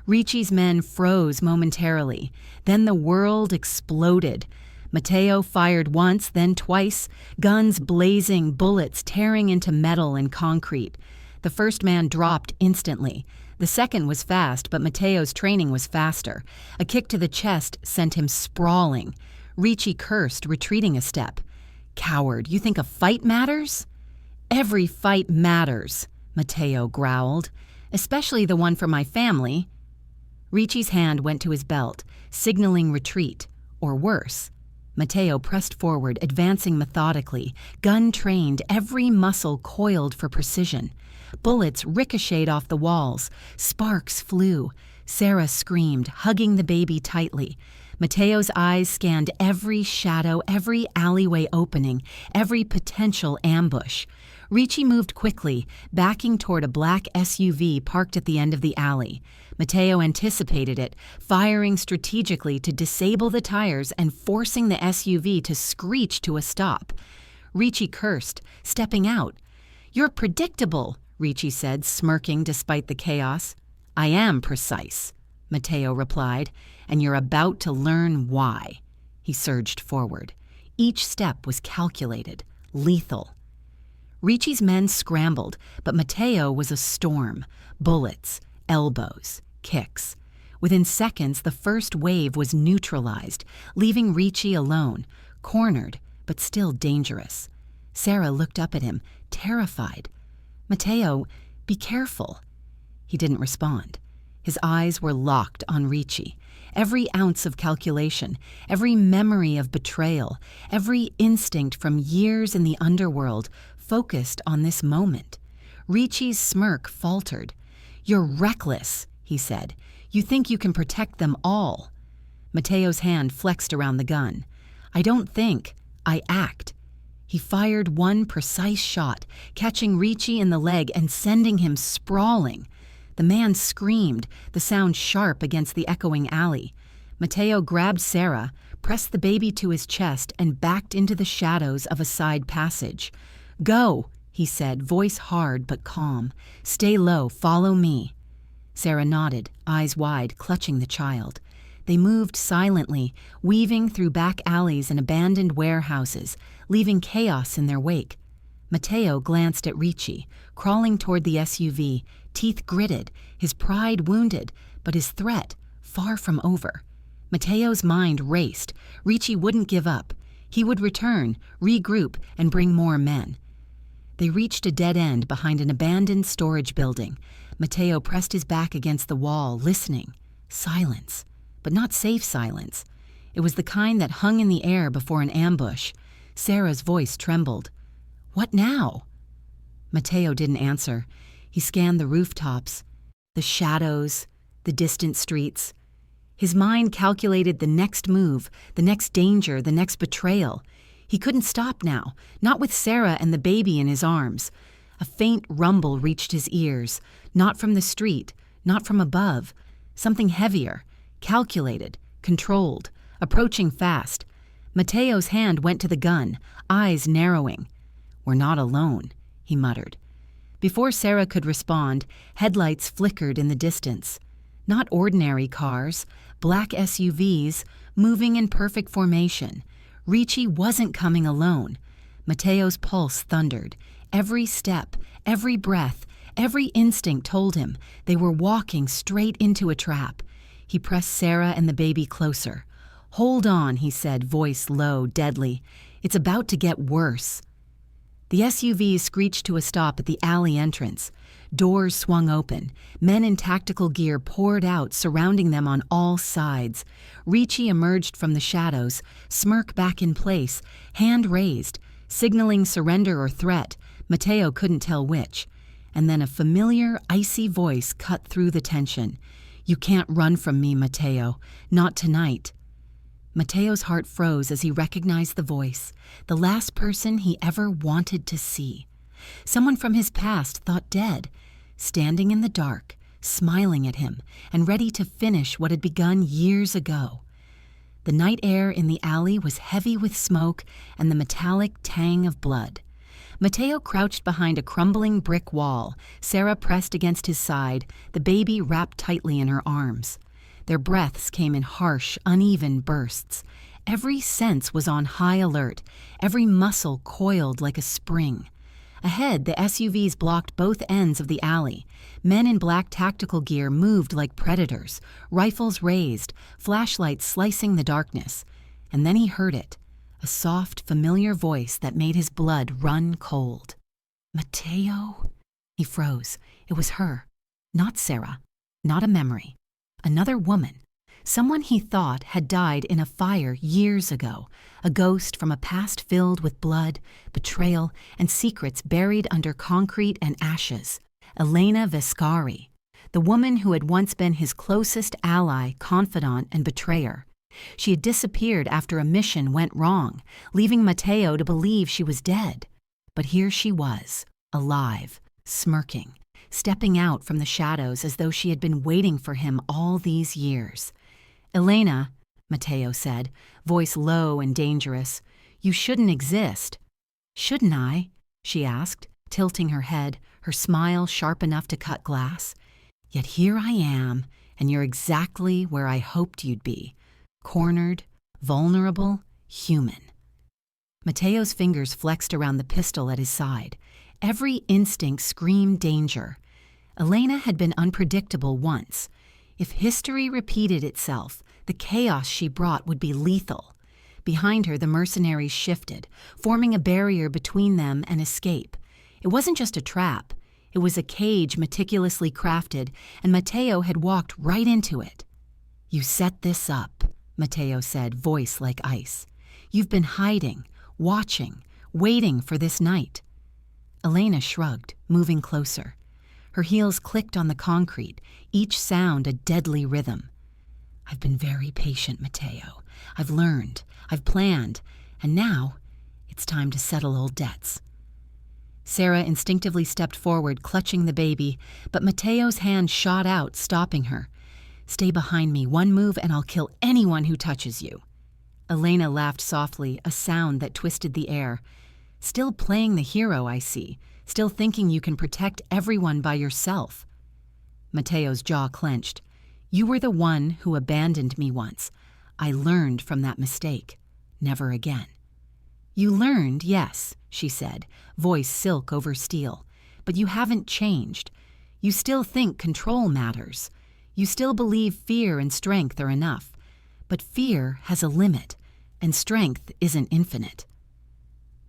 Ricci's men froze momentarily. Then the world exploded. Matteo fired once, then twice, guns blazing, bullets tearing into metal and concrete. The first man dropped instantly. The second was fast, but Matteo's training was faster. A kick to the chest sent him sprawling. Ricci cursed, retreating a step. "Coward, you think a fight matters?" "Every fight matters," Matteo growled. "Especially the one for my family." Ricci's hand went to his belt, signaling retreat, or worse. Matteo pressed forward, advancing methodically, gun trained, every muscle coiled for precision. Bullets ricocheted off the walls. Sparks flew. Sarah screamed, hugging the baby tightly. Matteo's eyes scanned every shadow, every alleyway opening, every potential ambush. Ricci moved quickly, backing toward a black SUV parked at the end of the alley. Matteo anticipated it, firing strategically to disable the tires and forcing the SUV to screech to a stop. Ricci cursed, stepping out. "You're predictable," Ricci said, smirking despite the chaos. "I am precise," Matteo replied, "and you're about to learn why." He surged forward. Each step was calculated, lethal. Ricci's men scrambled, but Matteo was a storm. Bullets, elbows, kicks. Within seconds, the first wave was neutralized, leaving Ricci alone, cornered, but still dangerous. Sarah looked up at him, terrified. "Matteo, be careful." He didn't respond. His eyes were locked on Ricci. Every ounce of calculation, every memory of betrayal, every instinct from years in the underworld focused on this moment. Ricci's smirk faltered. "You're reckless," he said. "You think you can protect them all." Matteo's hand flexed around the gun. "I don't think. I act." He fired one precise shot, catching Ricci in the leg and sending him sprawling. The man screamed, the sound sharp against the echoing alley. Matteo grabbed Sarah, pressed the baby to his chest, and backed into the shadows of a side passage. "Go," he said, voice hard but calm. "Stay low, follow me." Sarah nodded, eyes wide, clutching the child. They moved silently, weaving through back alleys and abandoned warehouses, leaving chaos in their wake. Matteo glanced at Ricci, crawling toward the SUV, teeth gritted, his pride wounded, but his threat far from over. Matteo's mind raced. Ricci wouldn't give up. He would return, regroup, and bring more men. They reached a dead end behind an abandoned storage building. Matteo pressed his back against the wall, listening. Silence, but not safe silence. It was the kind that hung in the air before an ambush. Sarah's voice trembled. "What now?" Matteo didn't answer. He scanned the rooftops, the shadows, the distant streets. His mind calculated the next move, the next danger, the next betrayal. He couldn't stop now, not with Sarah and the baby in his arms. A faint rumble reached his ears, not from the street, not from above. Something heavier, calculated, controlled, approaching fast. Matteo's hand went to the gun, eyes narrowing. "We're not alone," he muttered. Before Sarah could respond, headlights flickered in the distance. Not ordinary cars, black SUVs, moving in perfect formation. Ricci wasn't coming alone. Matteo's pulse thundered. Every step, every breath, every instinct told him they were walking straight into a trap. He pressed Sarah and the baby closer. "Hold on," he said, voice low, deadly. "It's about to get worse." The SUV screeched to a stop at the alley entrance. Doors swung open. Men in tactical gear poured out, surrounding them on all sides. Ricci emerged from the shadows, smirk back in place, hand raised, signaling surrender or threat. Matteo couldn't tell which. And then a familiar, icy voice cut through the tension. "You can't run from me, Matteo. Not tonight." Matteo's heart froze as he recognized the voice, the last person he ever wanted to see. someone from his past thought dead, standing in the dark, smiling at him and ready to finish what had begun years ago. The night air in the alley was heavy with smoke and the metallic tang of blood. Matteo crouched behind a crumbling brick wall, Sarah pressed against his side, the baby wrapped tightly in her arms. Their breaths came in harsh, uneven bursts. Every sense was on high alert, every muscle coiled like a spring. Ahead, the SUVs blocked both ends of the alley. Men in black tactical gear moved like predators, rifles raised, flashlights slicing the darkness. And then he heard it, a soft, familiar voice that made his blood run cold. "Matteo?" He froze. It was her. Not Sarah. Not a memory. Another woman. Someone he thought had died in a fire years ago, a ghost from a past filled with blood, betrayal, and secrets buried under concrete and ashes. Elena Vescari, the woman who had once been his closest ally, confidant, and betrayer. She had disappeared after a mission went wrong, leaving Matteo to believe she was dead. But here she was, alive, smirking, stepping out from the shadows as though she had been waiting for him all these years. "Elena," Matteo said, voice low and dangerous, "you shouldn't exist." "Shouldn't I?" she asked, tilting her head, her smile sharp enough to cut glass. "Yet here I am, and you're exactly where I hoped you'd be. Cornered, vulnerable, human." Matteo's fingers flexed around the pistol at his side. Every instinct screamed danger. Elena had been unpredictable once. If history repeated itself, the chaos she brought would be lethal. Behind her, the mercenaries shifted, forming a barrier between them and escape. It wasn't just a trap. It was a cage meticulously crafted, and Matteo had walked right into it. "You set this up," Matteo said, voice like ice. "You've been hiding, watching, waiting for this night." Elena shrugged, moving closer. Her heels clicked on the concrete, each sound a deadly rhythm. "I've been very patient, Matteo. I've learned, I've planned, and now it's time to settle old debts." Sarah instinctively stepped forward, clutching the baby, but Matteo's hand shot out, stopping her. "Stay behind me. One move and I'll kill anyone who touches you." Elena laughed softly, a sound that twisted the air. "Still playing the hero, I see. Still thinking you can protect everyone by yourself." Matteo's jaw clenched. "You were the one who abandoned me once. I learned from that mistake. Never again." "You learned, yes," she said, voice silk over steel. "But you haven't changed. You still think control matters. You still believe fear and strength are enough. But fear has a limit, and strength isn't infinite."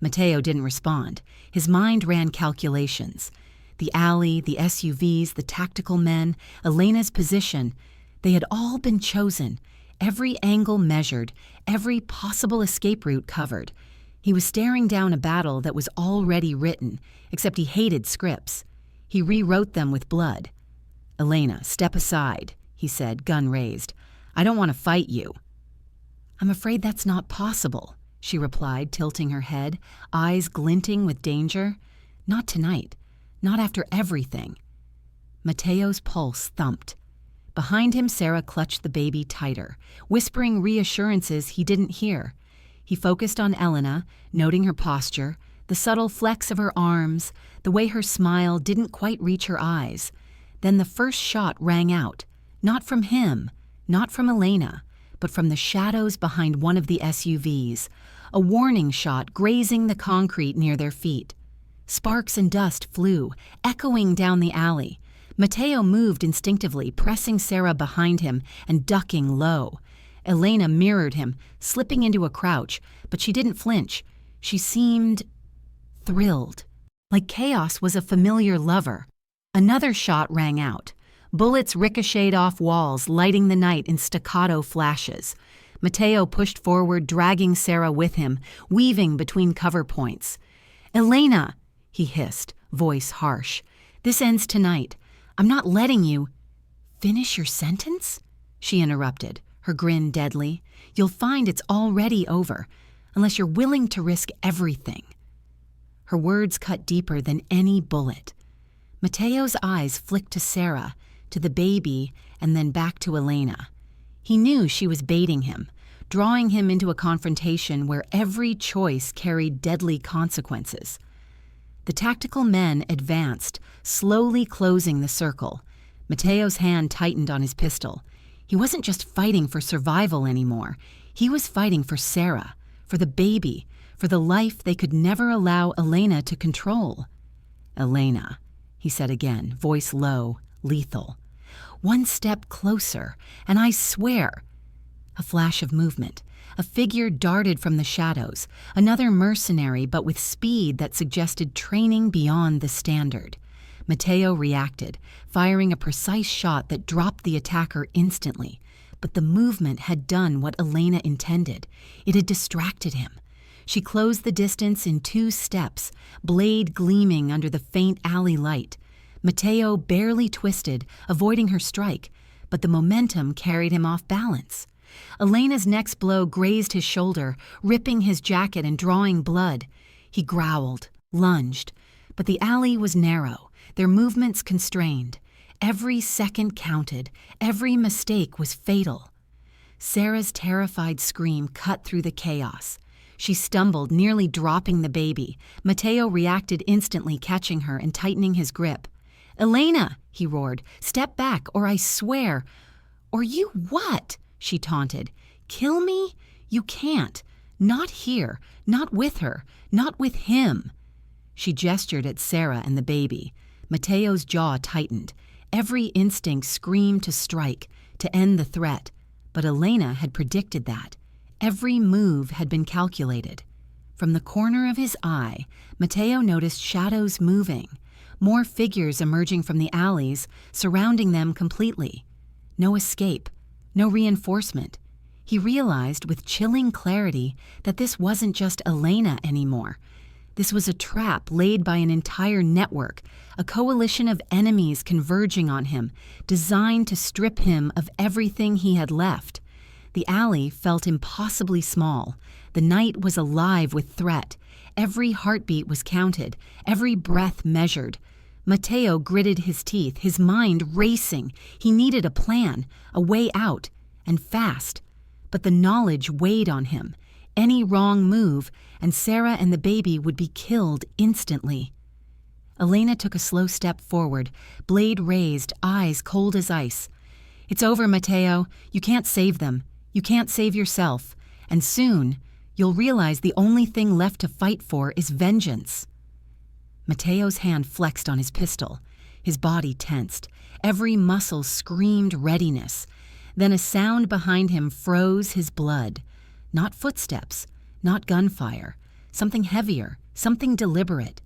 Matteo didn't respond. His mind ran calculations. The alley, the SUVs, the tactical men, Elena's position, they had all been chosen, every angle measured, every possible escape route covered. He was staring down a battle that was already written, except he hated scripts. He rewrote them with blood. "Elena, step aside," he said, gun raised. "I don't want to fight you." "I'm afraid that's not possible," she replied, tilting her head, eyes glinting with danger. "Not tonight. Not after everything." Matteo's pulse thumped. Behind him, Sarah clutched the baby tighter, whispering reassurances he didn't hear. He focused on Elena, noting her posture, the subtle flex of her arms, the way her smile didn't quite reach her eyes. Then the first shot rang out, not from him, not from Elena, but from the shadows behind one of the SUVs, a warning shot grazing the concrete near their feet. Sparks and dust flew, echoing down the alley. Matteo moved instinctively, pressing Sarah behind him and ducking low. Elena mirrored him, slipping into a crouch, but she didn't flinch. She seemed thrilled, like chaos was a familiar lover. Another shot rang out. Bullets ricocheted off walls, lighting the night in staccato flashes. Matteo pushed forward, dragging Sarah with him, weaving between cover points. "Elena," he hissed, voice harsh. "This ends tonight. I'm not letting you—" "Finish your sentence?" she interrupted, her grin deadly. "You'll find it's already over, unless you're willing to risk everything." Her words cut deeper than any bullet. Matteo's eyes flicked to Sarah, to the baby, and then back to Elena. He knew she was baiting him, drawing him into a confrontation where every choice carried deadly consequences. The tactical men advanced, slowly closing the circle. Matteo's hand tightened on his pistol. He wasn't just fighting for survival anymore. He was fighting for Sarah, for the baby, for the life they could never allow Elena to control. "Elena," he said again, voice low, lethal. "One step closer, and I swear—" A flash of movement. A figure darted from the shadows, another mercenary but with speed that suggested training beyond the standard. Matteo reacted, firing a precise shot that dropped the attacker instantly. But the movement had done what Elena intended. It had distracted him. She closed the distance in 2 steps, blade gleaming under the faint alley light. Matteo barely twisted, avoiding her strike, but the momentum carried him off balance. Elena's next blow grazed his shoulder, ripping his jacket and drawing blood. He growled, lunged, but the alley was narrow, their movements constrained. Every second counted, every mistake was fatal. Sarah's terrified scream cut through the chaos. She stumbled, nearly dropping the baby. Matteo reacted instantly, catching her and tightening his grip. "Elena," he roared, "step back, or I swear—" "Or you what?" she taunted. "Kill me? You can't. Not here. Not with her. Not with him." She gestured at Sarah and the baby. Matteo's jaw tightened. Every instinct screamed to strike, to end the threat. But Elena had predicted that. Every move had been calculated. From the corner of his eye, Matteo noticed shadows moving, more figures emerging from the alleys, surrounding them completely. No escape. No reinforcement. He realized with chilling clarity that this wasn't just Elena anymore. This was a trap laid by an entire network, a coalition of enemies converging on him, designed to strip him of everything he had left. The alley felt impossibly small. The night was alive with threat. Every heartbeat was counted, every breath measured. Matteo gritted his teeth, his mind racing. He needed a plan, a way out, and fast. But the knowledge weighed on him. Any wrong move, and Sarah and the baby would be killed instantly. Elena took a slow step forward, blade raised, eyes cold as ice. "It's over, Matteo. You can't save them. You can't save yourself. And soon, you'll realize the only thing left to fight for is vengeance." Matteo's hand flexed on his pistol. His body tensed. Every muscle screamed readiness. Then a sound behind him froze his blood. Not footsteps, not gunfire. Something heavier, something deliberate.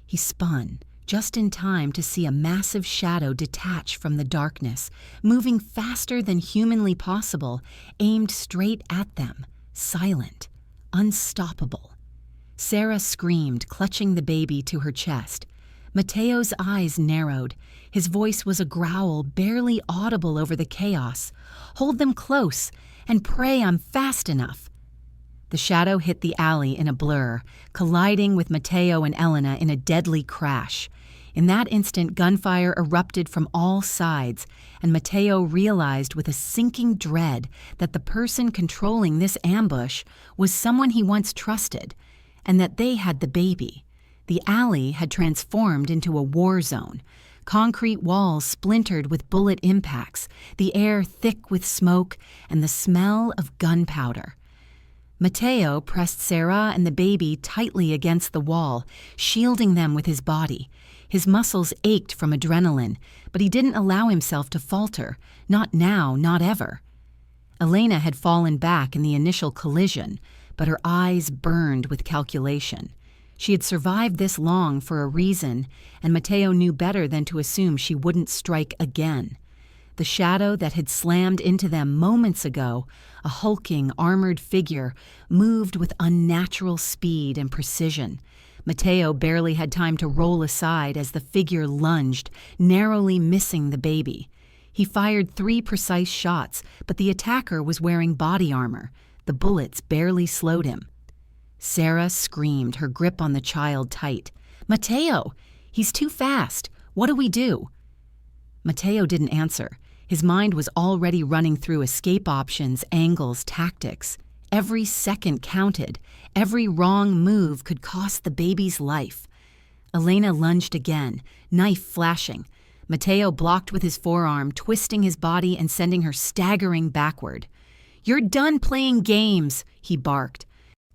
He spun, just in time to see a massive shadow detach from the darkness, moving faster than humanly possible, aimed straight at them, silent, unstoppable. Sarah screamed, clutching the baby to her chest. Matteo's eyes narrowed. His voice was a growl barely audible over the chaos. "Hold them close, and pray I'm fast enough." The shadow hit the alley in a blur, colliding with Matteo and Elena in a deadly crash. In that instant, gunfire erupted from all sides, and Matteo realized with a sinking dread that the person controlling this ambush was someone he once trusted, and that they had the baby. The alley had transformed into a war zone. Concrete walls splintered with bullet impacts, the air thick with smoke, and the smell of gunpowder. Matteo pressed Sarah and the baby tightly against the wall, shielding them with his body. His muscles ached from adrenaline, but he didn't allow himself to falter. Not now, not ever. Elena had fallen back in the initial collision, but her eyes burned with calculation. She had survived this long for a reason, and Matteo knew better than to assume she wouldn't strike again. The shadow that had slammed into them moments ago, a hulking, armored figure, moved with unnatural speed and precision. Matteo barely had time to roll aside as the figure lunged, narrowly missing the baby. He fired 3 precise shots, but the attacker was wearing body armor. The bullets barely slowed him. Sarah screamed, her grip on the child tight. "Matteo! He's too fast! What do we do?" Matteo didn't answer. His mind was already running through escape options, angles, tactics. Every second counted. Every wrong move could cost the baby's life. Elena lunged again, knife flashing. Matteo blocked with his forearm, twisting his body and sending her staggering backward. "You're done playing games," he barked.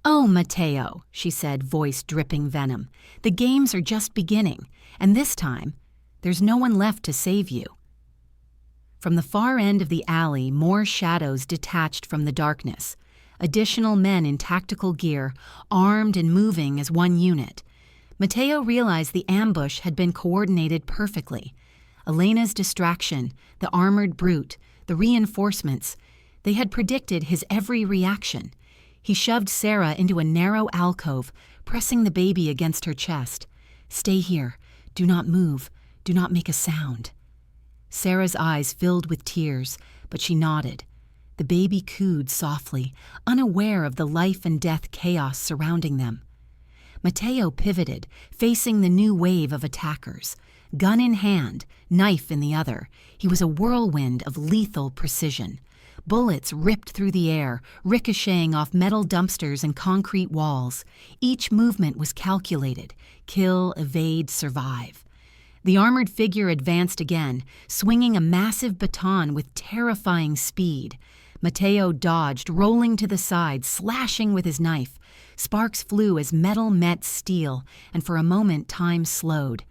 "Oh, Matteo," she said, voice dripping venom. "The games are just beginning, and this time, there's no one left to save you." From the far end of the alley, more shadows detached from the darkness. Additional men in tactical gear, armed and moving as one unit. Matteo realized the ambush had been coordinated perfectly. Elena's distraction, the armored brute, the reinforcements, they had predicted his every reaction. He shoved Sarah into a narrow alcove, pressing the baby against her chest. "Stay here. Do not move. Do not make a sound." Sarah's eyes filled with tears, but she nodded. The baby cooed softly, unaware of the life and death chaos surrounding them. Matteo pivoted, facing the new wave of attackers. Gun in hand, knife in the other, he was a whirlwind of lethal precision. Bullets ripped through the air, ricocheting off metal dumpsters and concrete walls. Each movement was calculated: kill, evade, survive. The armored figure advanced again, swinging a massive baton with terrifying speed. Matteo dodged, rolling to the side, slashing with his knife. Sparks flew as metal met steel, and for a moment time slowed.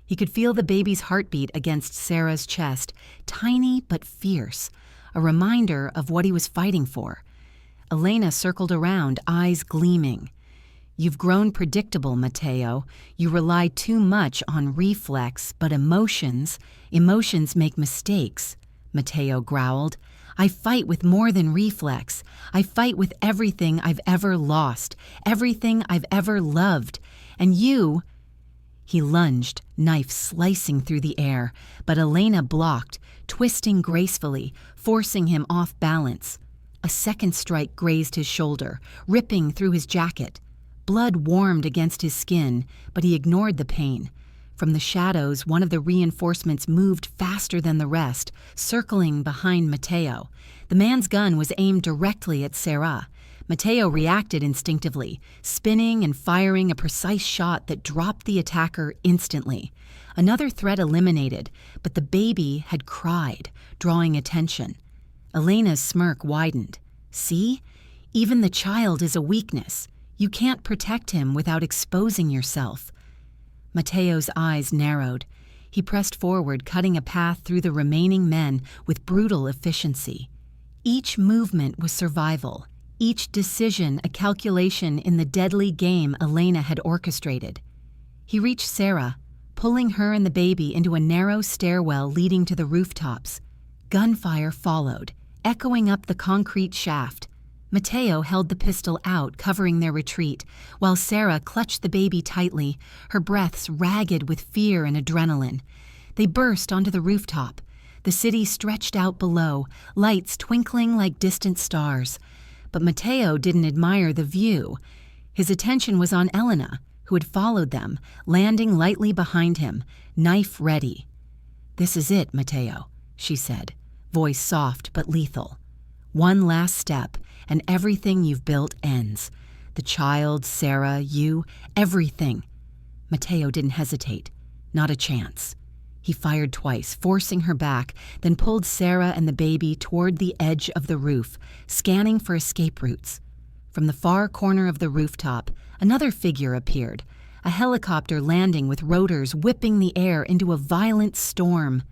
He could feel the baby's heartbeat against Sarah's chest, tiny but fierce, a reminder of what he was fighting for. Elena circled around, eyes gleaming. "You've grown predictable, Matteo. You rely too much on reflex, but emotions make mistakes," Matteo growled. "I fight with more than reflex. I fight with everything I've ever lost, everything I've ever loved. And you—" He lunged, knife slicing through the air, but Elena blocked, twisting gracefully, forcing him off balance. A second strike grazed his shoulder, ripping through his jacket. Blood warmed against his skin, but he ignored the pain. From the shadows, one of the reinforcements moved faster than the rest, circling behind Matteo. The man's gun was aimed directly at Sarah. Matteo reacted instinctively, spinning and firing a precise shot that dropped the attacker instantly. Another threat eliminated, but the baby had cried, drawing attention. Elena's smirk widened. "See? Even the child is a weakness. You can't protect him without exposing yourself." Matteo's eyes narrowed. He pressed forward, cutting a path through the remaining men with brutal efficiency. Each movement was survival, each decision a calculation in the deadly game Elena had orchestrated. He reached Sarah, pulling her and the baby into a narrow stairwell leading to the rooftops. Gunfire followed, echoing up the concrete shaft. Matteo held the pistol out, covering their retreat, while Sarah clutched the baby tightly, her breaths ragged with fear and adrenaline. They burst onto the rooftop. The city stretched out below, lights twinkling like distant stars. But Matteo didn't admire the view. His attention was on Elena, who had followed them, landing lightly behind him, knife ready. "This is it, Matteo," she said, voice soft but lethal. "One last step, and everything you've built ends. The child, Sarah, you, everything." Matteo didn't hesitate. Not a chance. He fired twice, forcing her back, then pulled Sarah and the baby toward the edge of the roof, scanning for escape routes. From the far corner of the rooftop, another figure appeared, a helicopter landing with rotors whipping the air into a violent storm.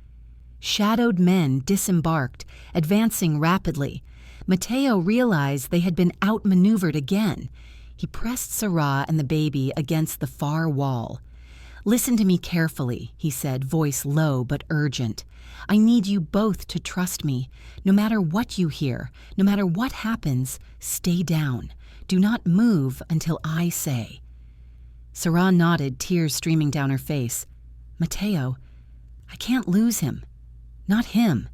Shadowed men disembarked, advancing rapidly. Matteo realized they had been outmaneuvered again. He pressed Sarah and the baby against the far wall. "Listen to me carefully," he said, voice low but urgent. "I need you both to trust me. No matter what you hear, no matter what happens, stay down. Do not move until I say." Sarah nodded, tears streaming down her face. "Matteo, I can't lose him. Not him."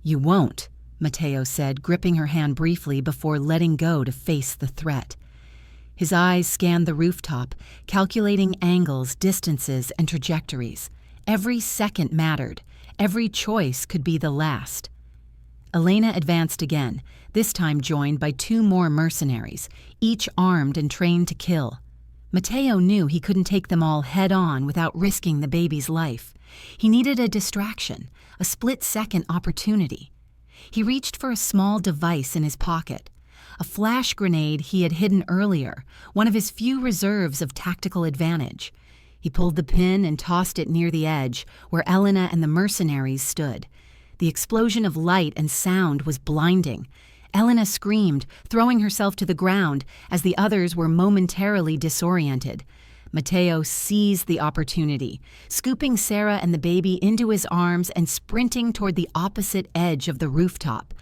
"You won't," Matteo said, gripping her hand briefly before letting go to face the threat. His eyes scanned the rooftop, calculating angles, distances, and trajectories. Every second mattered. Every choice could be the last. Elena advanced again, this time joined by 2 more mercenaries, each armed and trained to kill. Matteo knew he couldn't take them all head-on without risking the baby's life. He needed a distraction, a split-second opportunity. He reached for a small device in his pocket, a flash grenade he had hidden earlier, one of his few reserves of tactical advantage. He pulled the pin and tossed it near the edge, where Elena and the mercenaries stood. The explosion of light and sound was blinding. Elena screamed, throwing herself to the ground as the others were momentarily disoriented. Matteo seized the opportunity, scooping Sarah and the baby into his arms and sprinting toward the opposite edge of the rooftop.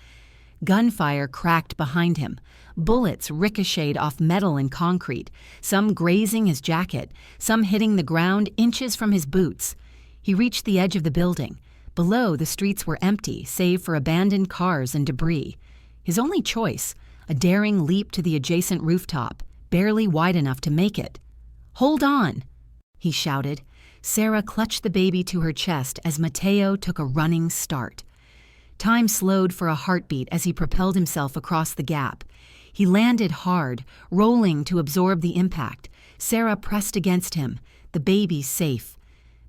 Gunfire cracked behind him. Bullets ricocheted off metal and concrete, some grazing his jacket, some hitting the ground inches from his boots. He reached the edge of the building. Below, the streets were empty, save for abandoned cars and debris. His only choice, a daring leap to the adjacent rooftop, barely wide enough to make it. "Hold on!" he shouted. Sarah clutched the baby to her chest as Matteo took a running start. Time slowed for a heartbeat as he propelled himself across the gap. He landed hard, rolling to absorb the impact. Sarah pressed against him, the baby safe.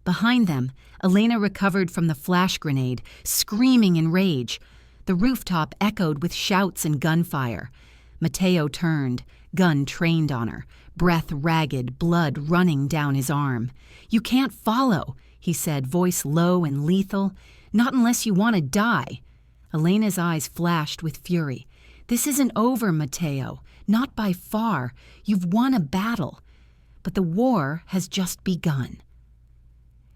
Behind them, Elena recovered from the flash grenade, screaming in rage. The rooftop echoed with shouts and gunfire. Matteo turned, gun trained on her, breath ragged, blood running down his arm. "You can't follow," he said, voice low and lethal. "Not unless you want to die." Elena's eyes flashed with fury. "This isn't over, Matteo. Not by far. You've won a battle. But the war has just begun."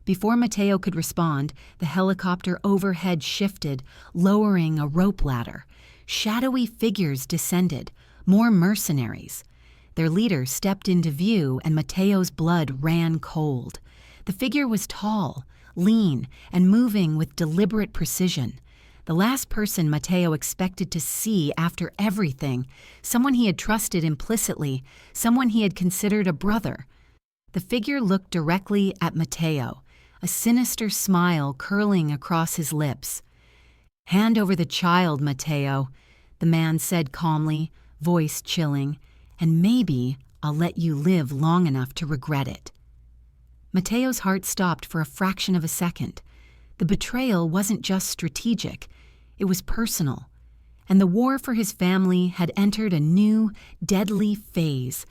Before Matteo could respond, the helicopter overhead shifted, lowering a rope ladder. Shadowy figures descended, more mercenaries. Their leader stepped into view, and Matteo's blood ran cold. The figure was tall, lean, and moving with deliberate precision. The last person Matteo expected to see after everything, someone he had trusted implicitly, someone he had considered a brother. The figure looked directly at Matteo, a sinister smile curling across his lips. "Hand over the child, Matteo," the man said calmly, voice chilling, "and maybe I'll let you live long enough to regret it." Matteo's heart stopped for a fraction of a second. The betrayal wasn't just strategic, it was personal. And the war for his family had entered a new, deadly phase,